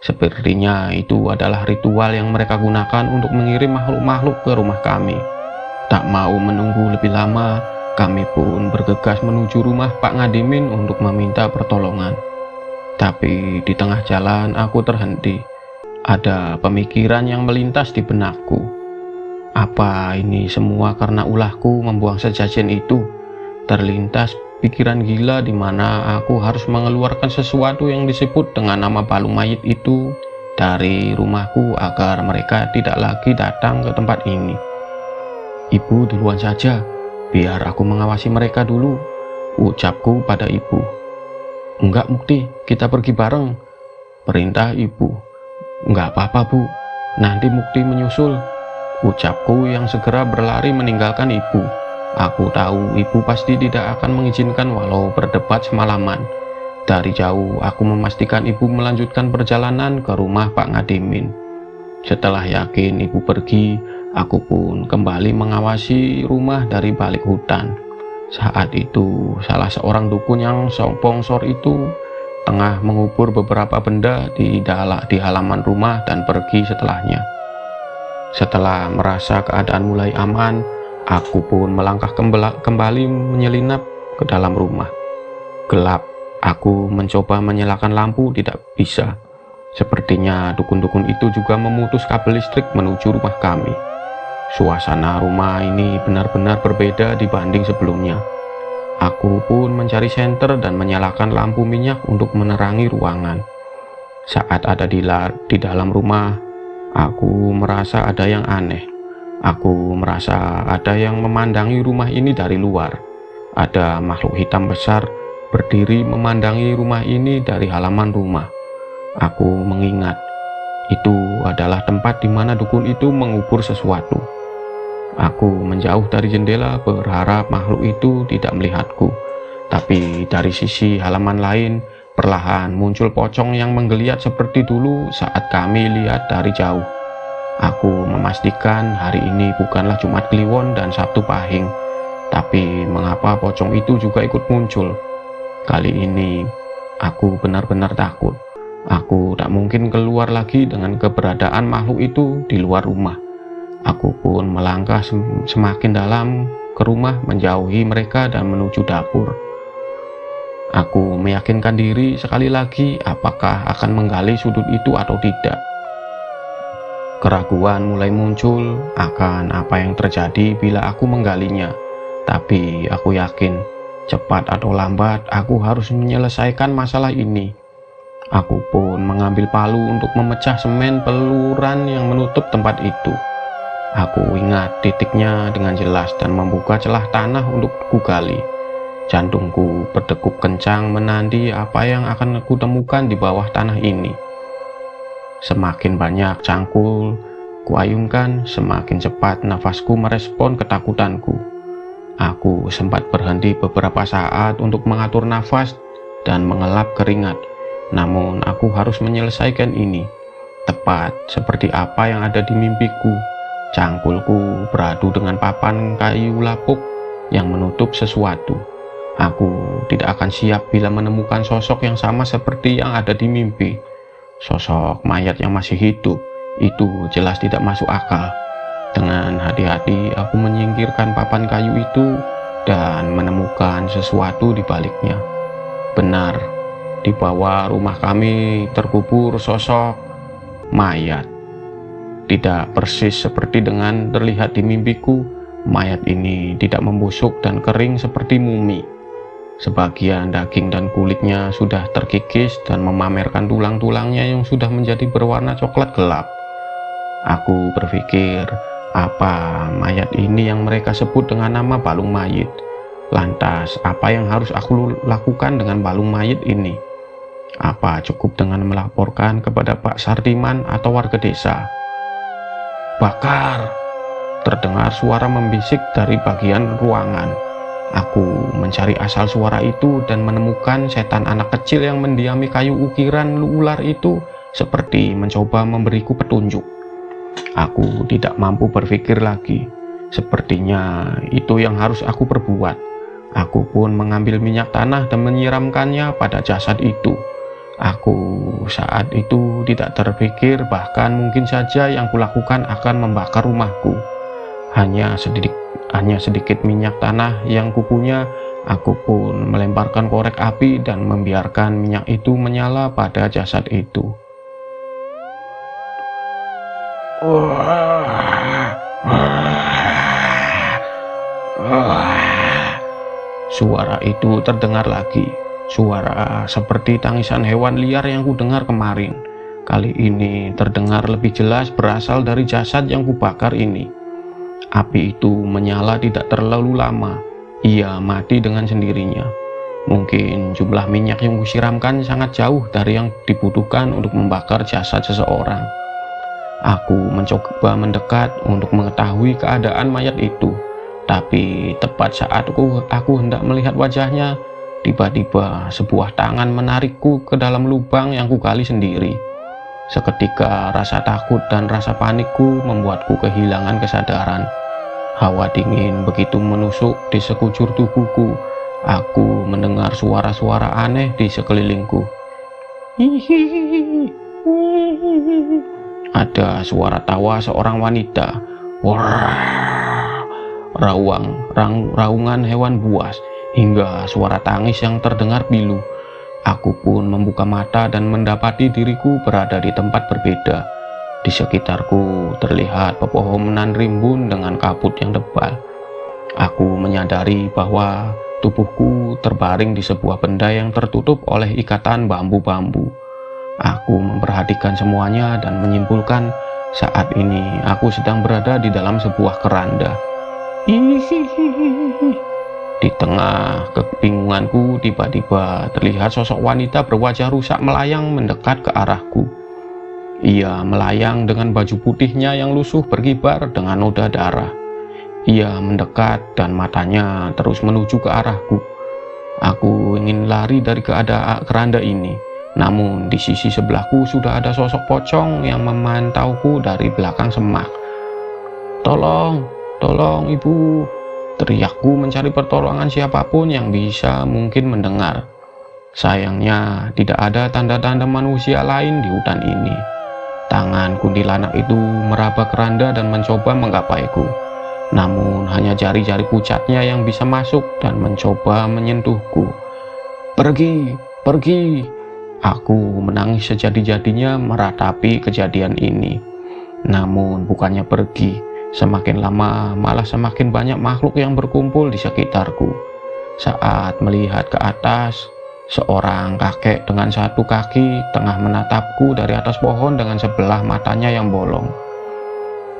Sepertinya itu adalah ritual yang mereka gunakan untuk mengirim makhluk-makhluk ke rumah kami. Tak mau menunggu lebih lama, kami pun bergegas menuju rumah Pak Ngadimin untuk meminta pertolongan. Tapi di tengah jalan aku terhenti. Ada pemikiran yang melintas di benakku. Apa ini semua karena ulahku membuang sesajen itu? Terlintas pikiran gila di mana aku harus mengeluarkan sesuatu yang disebut dengan nama balung mayit itu dari rumahku agar mereka tidak lagi datang ke tempat ini. "Ibu duluan saja, biar aku mengawasi mereka dulu," ucapku pada ibu. "Enggak Mukti, kita pergi bareng," perintah ibu. "Enggak apa-apa Bu, nanti Mukti menyusul," ucapku yang segera berlari meninggalkan ibu. Aku tahu ibu pasti tidak akan mengizinkan walau berdebat semalaman. Dari jauh aku memastikan ibu melanjutkan perjalanan ke rumah Pak Ngadimin. Setelah yakin ibu pergi, aku pun kembali mengawasi rumah dari balik hutan. Saat itu salah seorang dukun yang songsor itu tengah mengubur beberapa benda di halaman rumah dan pergi setelahnya. Setelah merasa keadaan mulai aman, aku pun melangkah kembali menyelinap ke dalam rumah. Gelap, aku mencoba menyalakan lampu, tidak bisa. Sepertinya dukun-dukun itu juga memutus kabel listrik menuju rumah kami. Suasana rumah ini benar-benar berbeda dibanding sebelumnya. Aku pun mencari senter dan menyalakan lampu minyak untuk menerangi ruangan. Saat ada di dalam rumah, aku merasa ada yang aneh. Aku merasa ada yang memandangi rumah ini dari luar. Ada makhluk hitam besar berdiri memandangi rumah ini dari halaman rumah. Aku mengingat itu adalah tempat di mana dukun itu mengubur sesuatu. Aku menjauh dari jendela berharap makhluk itu tidak melihatku. Tapi dari sisi halaman lain, perlahan muncul pocong yang menggeliat seperti dulu saat kami lihat dari jauh. Aku memastikan hari ini bukanlah Jumat Kliwon dan Sabtu Pahing, tapi mengapa pocong itu juga ikut muncul? Kali ini aku benar-benar takut. Aku tak mungkin keluar lagi dengan keberadaan makhluk itu di luar rumah. Aku pun melangkah semakin dalam ke rumah, menjauhi mereka dan menuju dapur. Aku meyakinkan diri sekali lagi apakah akan menggali sudut itu atau tidak. Keraguan mulai muncul akan apa yang terjadi bila aku menggalinya. Tapi aku yakin, cepat atau lambat aku harus menyelesaikan masalah ini. Aku pun mengambil palu untuk memecah semen peluran yang menutup tempat itu. Aku ingat titiknya dengan jelas dan membuka celah tanah untuk kugali. Jantungku berdegup kencang menanti apa yang akan aku temukan di bawah tanah ini. Semakin banyak cangkul kuayunkan, semakin cepat nafasku merespon ketakutanku. Aku sempat berhenti beberapa saat untuk mengatur nafas dan mengelap keringat. Namun aku harus menyelesaikan ini. Tepat seperti apa yang ada di mimpiku, cangkulku beradu dengan papan kayu lapuk yang menutup sesuatu. Aku tidak akan siap bila menemukan sosok yang sama seperti yang ada di mimpi. Sosok mayat yang masih hidup, itu jelas tidak masuk akal. Dengan hati-hati aku menyingkirkan papan kayu itu dan menemukan sesuatu di baliknya. Benar, di bawah rumah kami terkubur sosok mayat. Tidak persis seperti dengan terlihat di mimpiku, mayat ini tidak membusuk dan kering seperti mumi. Sebagian daging dan kulitnya sudah terkikis dan memamerkan tulang-tulangnya yang sudah menjadi berwarna coklat gelap. Aku berpikir, apa mayat ini yang mereka sebut dengan nama balung mayit? Lantas, apa yang harus aku lakukan dengan balung mayit ini? Apa cukup dengan melaporkan kepada Pak Sartiman atau warga desa? "Bakar!" terdengar suara membisik dari bagian ruangan. Aku mencari asal suara itu dan menemukan setan anak kecil yang mendiami kayu ukiran ular itu seperti mencoba memberiku petunjuk. Aku tidak mampu berpikir lagi. Sepertinya itu yang harus aku perbuat. Aku pun mengambil minyak tanah dan menyiramkannya pada jasad itu. Aku saat itu tidak terpikir bahkan mungkin saja yang kulakukan akan membakar rumahku. Hanya sedikit minyak tanah yang kupunya, aku pun melemparkan korek api dan membiarkan minyak itu menyala pada jasad itu. Suara itu terdengar lagi. Suara seperti tangisan hewan liar yang kudengar kemarin. Kali ini terdengar lebih jelas berasal dari jasad yang kubakar ini. Api itu menyala tidak terlalu lama. Ia mati dengan sendirinya. Mungkin jumlah minyak yang kusiramkan sangat jauh dari yang dibutuhkan untuk membakar jasad seseorang. Aku mencoba mendekat untuk mengetahui keadaan mayat itu. Tapi tepat saat aku hendak melihat wajahnya, tiba-tiba sebuah tangan menarikku ke dalam lubang yang kugali sendiri. Seketika rasa takut dan rasa panikku membuatku kehilangan kesadaran. Hawa dingin begitu menusuk di sekujur tubuhku. Aku mendengar suara-suara aneh di sekelilingku. Ada suara tawa seorang wanita. Raungan hewan buas, hingga suara tangis yang terdengar pilu. Aku pun membuka mata dan mendapati diriku berada di tempat berbeda. Di sekitarku terlihat pepohonan rimbun dengan kabut yang tebal. Aku menyadari bahwa tubuhku terbaring di sebuah benda yang tertutup oleh ikatan bambu-bambu. Aku memperhatikan semuanya dan menyimpulkan saat ini aku sedang berada di dalam sebuah keranda. Di tengah kebingunganku, tiba-tiba terlihat sosok wanita berwajah rusak melayang mendekat ke arahku. Ia melayang dengan baju putihnya yang lusuh berkibar dengan noda darah. Ia mendekat dan matanya terus menuju ke arahku. Aku ingin lari dari keadaan keranda ini, namun di sisi sebelahku sudah ada sosok pocong yang memantauku dari belakang semak. Tolong, tolong ibu, teriakku mencari pertolongan siapapun yang bisa mungkin mendengar. Sayangnya tidak ada tanda-tanda manusia lain di hutan ini. Tangan kuntilanak itu meraba keranda dan mencoba menggapaiku. Namun hanya jari-jari pucatnya yang bisa masuk dan mencoba menyentuhku. Pergi, pergi. Aku menangis sejadi-jadinya meratapi kejadian ini. Namun bukannya pergi, semakin lama malah semakin banyak makhluk yang berkumpul di sekitarku. Saat melihat ke atas, seorang kakek dengan satu kaki tengah menatapku dari atas pohon dengan sebelah matanya yang bolong.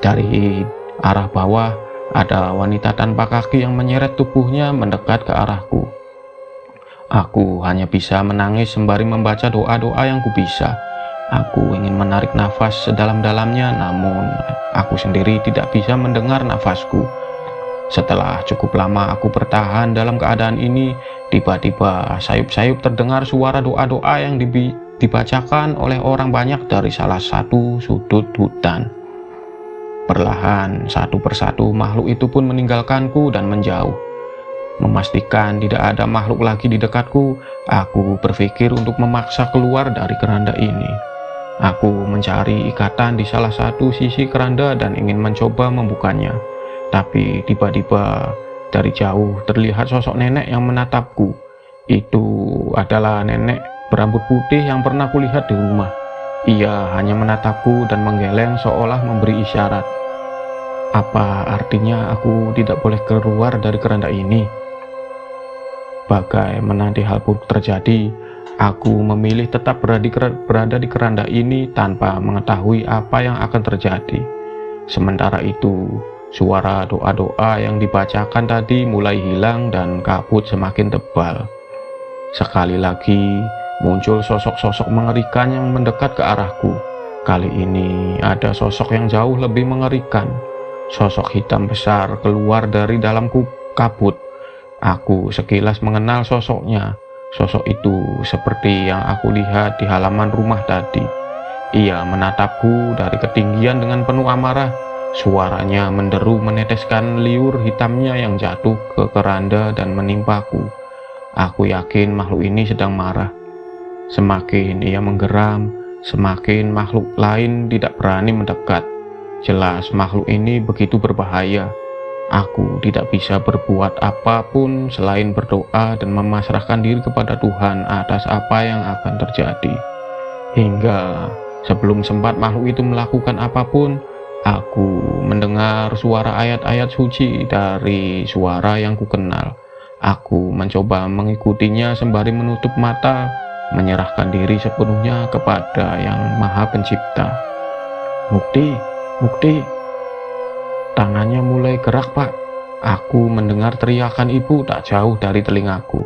Dari arah bawah, ada wanita tanpa kaki yang menyeret tubuhnya mendekat ke arahku. Aku hanya bisa menangis sembari membaca doa-doa yang kubisa. Aku ingin menarik nafas sedalam-dalamnya, namun aku sendiri tidak bisa mendengar nafasku. Setelah cukup lama aku bertahan dalam keadaan ini, tiba-tiba sayup-sayup terdengar suara doa-doa yang dibacakan oleh orang banyak dari salah satu sudut hutan. Perlahan, satu persatu makhluk itu pun meninggalkanku dan menjauh. Memastikan tidak ada makhluk lagi di dekatku, aku berpikir untuk memaksa keluar dari keranda ini. Aku mencari ikatan di salah satu sisi keranda dan ingin mencoba membukanya. Tapi tiba-tiba dari jauh terlihat sosok nenek yang menatapku. Itu adalah nenek berambut putih yang pernah kulihat di rumah. Ia hanya menatapku dan menggeleng seolah memberi isyarat. Apa artinya aku tidak boleh keluar dari keranda ini? Bagaimana hal pun terjadi, aku memilih tetap berada di keranda ini tanpa mengetahui apa yang akan terjadi. Sementara itu, suara doa-doa yang dibacakan tadi mulai hilang dan kabut semakin tebal. Sekali lagi, muncul sosok-sosok mengerikan yang mendekat ke arahku. Kali ini ada sosok yang jauh lebih mengerikan. Sosok hitam besar keluar dari dalam kabut. Aku sekilas mengenal sosoknya. Sosok itu seperti yang aku lihat di halaman rumah tadi. Ia menatapku dari ketinggian dengan penuh amarah. Suaranya menderu meneteskan liur hitamnya yang jatuh ke keranda dan menimpaku. Aku yakin makhluk ini sedang marah. Semakin ia menggeram, semakin makhluk lain tidak berani mendekat. Jelas makhluk ini begitu berbahaya. Aku tidak bisa berbuat apapun selain berdoa dan memasrahkan diri kepada Tuhan atas apa yang akan terjadi. Hingga sebelum sempat makhluk itu melakukan apapun, aku mendengar suara ayat-ayat suci dari suara yang kukenal. Aku mencoba mengikutinya sembari menutup mata, menyerahkan diri sepenuhnya kepada Yang Maha Pencipta. Mukti, Mukti, Tangannya mulai gerak, Pak. Aku mendengar teriakan ibu tak jauh dari telingaku.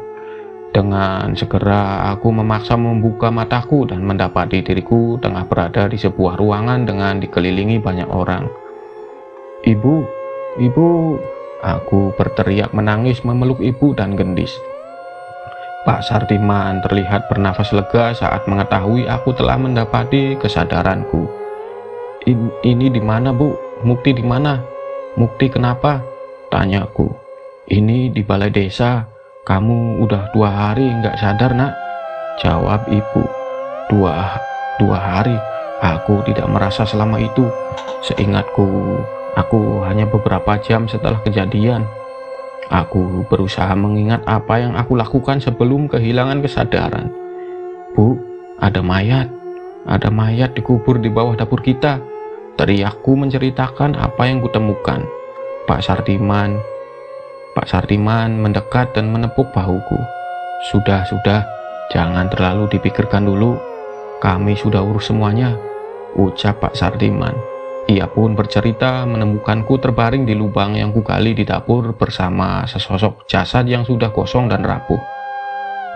Dengan segera aku memaksa membuka mataku dan mendapati diriku tengah berada di sebuah ruangan dengan dikelilingi banyak orang. Ibu, ibu, aku berteriak menangis memeluk ibu dan gendis. Pak Sartiman terlihat bernafas lega saat mengetahui aku telah mendapati kesadaranku. Ini di mana, Bu? Mukti di mana? Mukti kenapa? Tanyaku. Ini di balai desa. Kamu udah 2 hari nggak sadar, Nak? Jawab ibu. Dua hari? Aku tidak merasa selama itu. Seingatku, aku hanya beberapa jam setelah kejadian. Aku berusaha mengingat apa yang aku lakukan sebelum kehilangan kesadaran. Bu, ada mayat. Ada mayat dikubur di bawah dapur kita. Teriakku menceritakan apa yang kutemukan. Pak Sartiman mendekat dan menepuk bahuku. Sudah, jangan terlalu dipikirkan dulu. Kami sudah urus semuanya, ucap Pak Sartiman. Ia pun bercerita menemukanku terbaring di lubang yang kugali di dapur bersama sesosok jasad yang sudah gosong dan rapuh.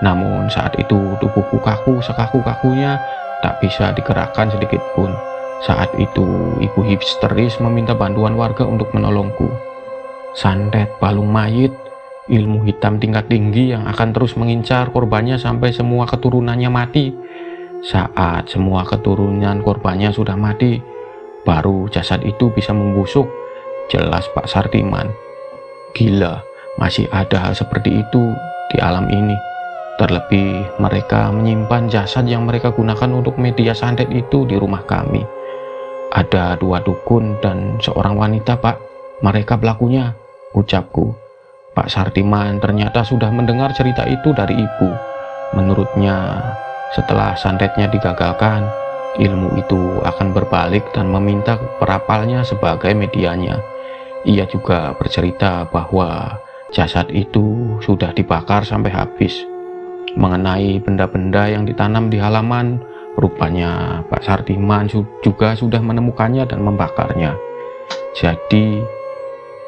Namun saat itu tubuhku kaku sekaku-kakunya, tak bisa digerakkan sedikit pun. Saat itu ibu histeris meminta bantuan warga untuk menolongku. Santet balung mayit, ilmu hitam tingkat tinggi yang akan terus mengincar korbannya sampai semua keturunannya mati. Saat semua keturunan korbannya sudah mati, baru jasad itu bisa membusuk, jelas Pak Sartiman. Gila, masih ada hal seperti itu di alam ini. Terlebih mereka menyimpan jasad yang mereka gunakan untuk media santet itu di rumah kami. Ada 2 dukun dan seorang wanita, Pak. Mereka pelakunya, ucapku. Pak Sartiman ternyata sudah mendengar cerita itu dari ibu. Menurutnya, setelah santetnya digagalkan, ilmu itu akan berbalik dan meminta perapalnya sebagai medianya. Ia juga bercerita bahwa jasad itu sudah dibakar sampai habis. Mengenai benda-benda yang ditanam di halaman, rupanya Pak Sartiman juga sudah menemukannya dan membakarnya. Jadi,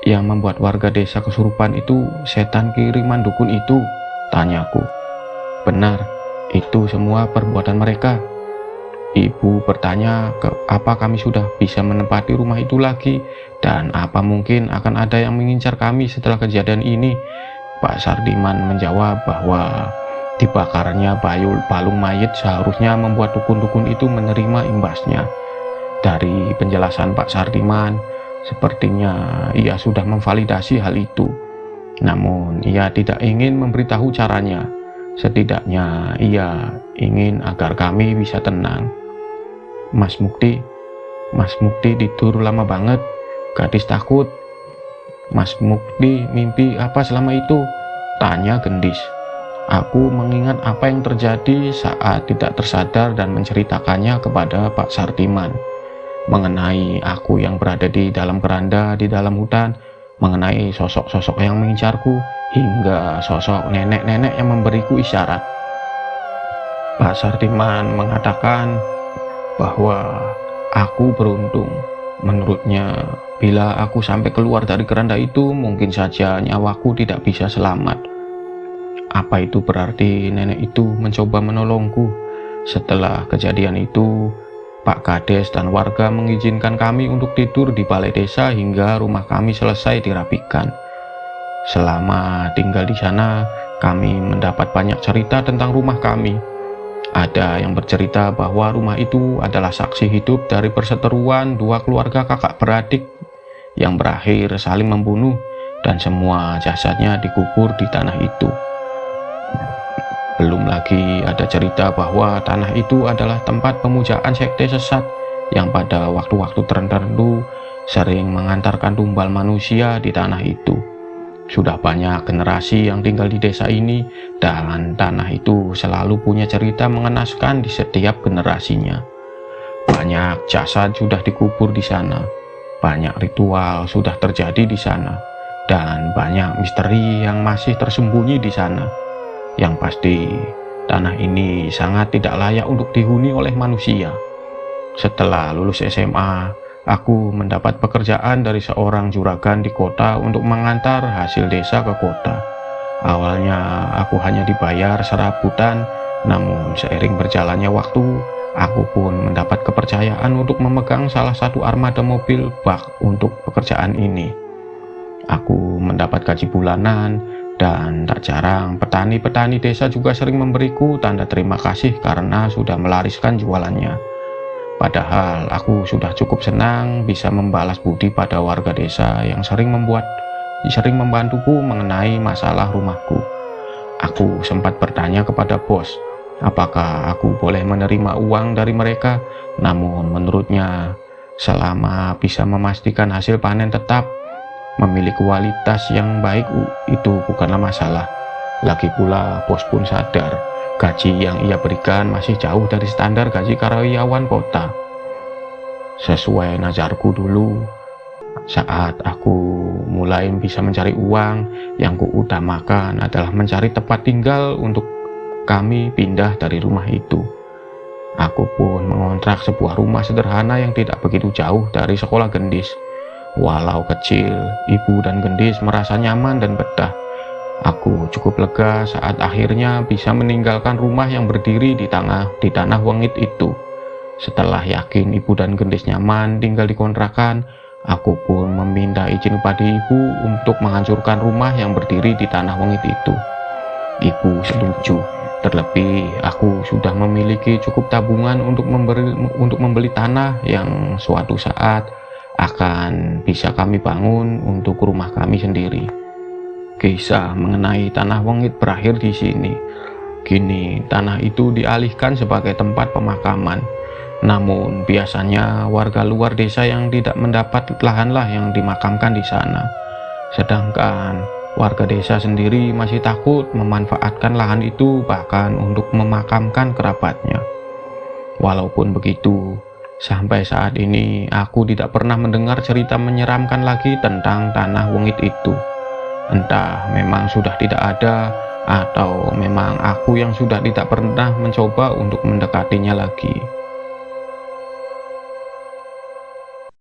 yang membuat warga desa kesurupan itu setan kiriman dukun itu, tanyaku. Benar, itu semua perbuatan mereka. Ibu bertanya apa kami sudah bisa menempati rumah itu lagi dan apa mungkin akan ada yang mengincar kami setelah kejadian ini. Pak Sartiman menjawab bahwa dibakarnya balung mayit seharusnya membuat dukun-dukun itu menerima imbasnya. Dari penjelasan Pak Sartiman, sepertinya ia sudah memvalidasi hal itu. Namun ia tidak ingin memberitahu caranya. Setidaknya ia ingin agar kami bisa tenang. Mas Mukti tidur lama banget. Gadis takut. Mas Mukti mimpi apa selama itu? Tanya gendis. Aku mengingat apa yang terjadi saat tidak tersadar dan menceritakannya kepada Pak Sartiman. Mengenai aku yang berada di dalam keranda di dalam hutan, mengenai sosok-sosok yang mengincarku, hingga sosok nenek-nenek yang memberiku isyarat. Pak Sartiman mengatakan bahwa aku beruntung. Menurutnya, bila aku sampai keluar dari keranda itu, mungkin saja nyawaku tidak bisa selamat. Apa itu berarti nenek itu mencoba menolongku? Setelah kejadian itu, Pak Kades dan warga mengizinkan kami untuk tidur di balai desa hingga rumah kami selesai dirapikan. Selama tinggal di sana, kami mendapat banyak cerita tentang rumah kami. Ada yang bercerita bahwa rumah itu adalah saksi hidup dari perseteruan 2 keluarga kakak beradik yang berakhir saling membunuh dan semua jasadnya dikubur di tanah itu. Belum lagi ada cerita bahwa tanah itu adalah tempat pemujaan sekte sesat yang pada waktu-waktu tertentu sering mengantarkan tumbal manusia di tanah itu. Sudah banyak generasi yang tinggal di desa ini dan tanah itu selalu punya cerita mengenaskan di setiap generasinya. Banyak jasad sudah dikubur di sana, banyak ritual sudah terjadi di sana, dan banyak misteri yang masih tersembunyi di sana. Yang pasti, tanah ini sangat tidak layak untuk dihuni oleh manusia. Setelah lulus SMA, aku mendapat pekerjaan dari seorang juragan di kota untuk mengantar hasil desa ke kota. Awalnya aku hanya dibayar serabutan, namun seiring berjalannya waktu, aku pun mendapat kepercayaan untuk memegang salah satu armada mobil bak untuk pekerjaan ini. Aku mendapat gaji bulanan, dan tak jarang petani-petani desa juga sering memberiku tanda terima kasih karena sudah melariskan jualannya. Padahal aku sudah cukup senang bisa membalas budi pada warga desa yang sering membantuku mengenai masalah rumahku. Aku sempat bertanya kepada bos, apakah aku boleh menerima uang dari mereka, namun menurutnya selama bisa memastikan hasil panen tetap memiliki kualitas yang baik itu bukanlah masalah. Lagi pula bos pun sadar gaji yang ia berikan masih jauh dari standar gaji karyawan kota. Sesuai nazarku dulu, saat aku mulai bisa mencari uang, yang kuutamakan adalah mencari tempat tinggal untuk kami pindah dari rumah itu. Aku pun mengontrak sebuah rumah sederhana yang tidak begitu jauh dari sekolah gendis. Walau kecil, ibu dan gendis merasa nyaman dan betah. Aku cukup lega saat akhirnya bisa meninggalkan rumah yang berdiri di tanah wengit itu. Setelah yakin ibu dan gendis nyaman tinggal di kontrakan, aku pun meminta izin kepada ibu untuk menghancurkan rumah yang berdiri di tanah wengit itu. Ibu setuju. Terlebih aku sudah memiliki cukup tabungan untuk membeli tanah yang suatu saat akan bisa kami bangun untuk rumah kami sendiri. Kisah mengenai tanah wengit berakhir di sini. Kini tanah itu dialihkan sebagai tempat pemakaman. Namun biasanya warga luar desa yang tidak mendapat lahanlah yang dimakamkan di sana. Sedangkan warga desa sendiri masih takut memanfaatkan lahan itu bahkan untuk memakamkan kerabatnya. Walaupun begitu, sampai saat ini aku tidak pernah mendengar cerita menyeramkan lagi tentang tanah wengit itu. Entah memang sudah tidak ada, atau memang aku yang sudah tidak pernah mencoba untuk mendekatinya lagi.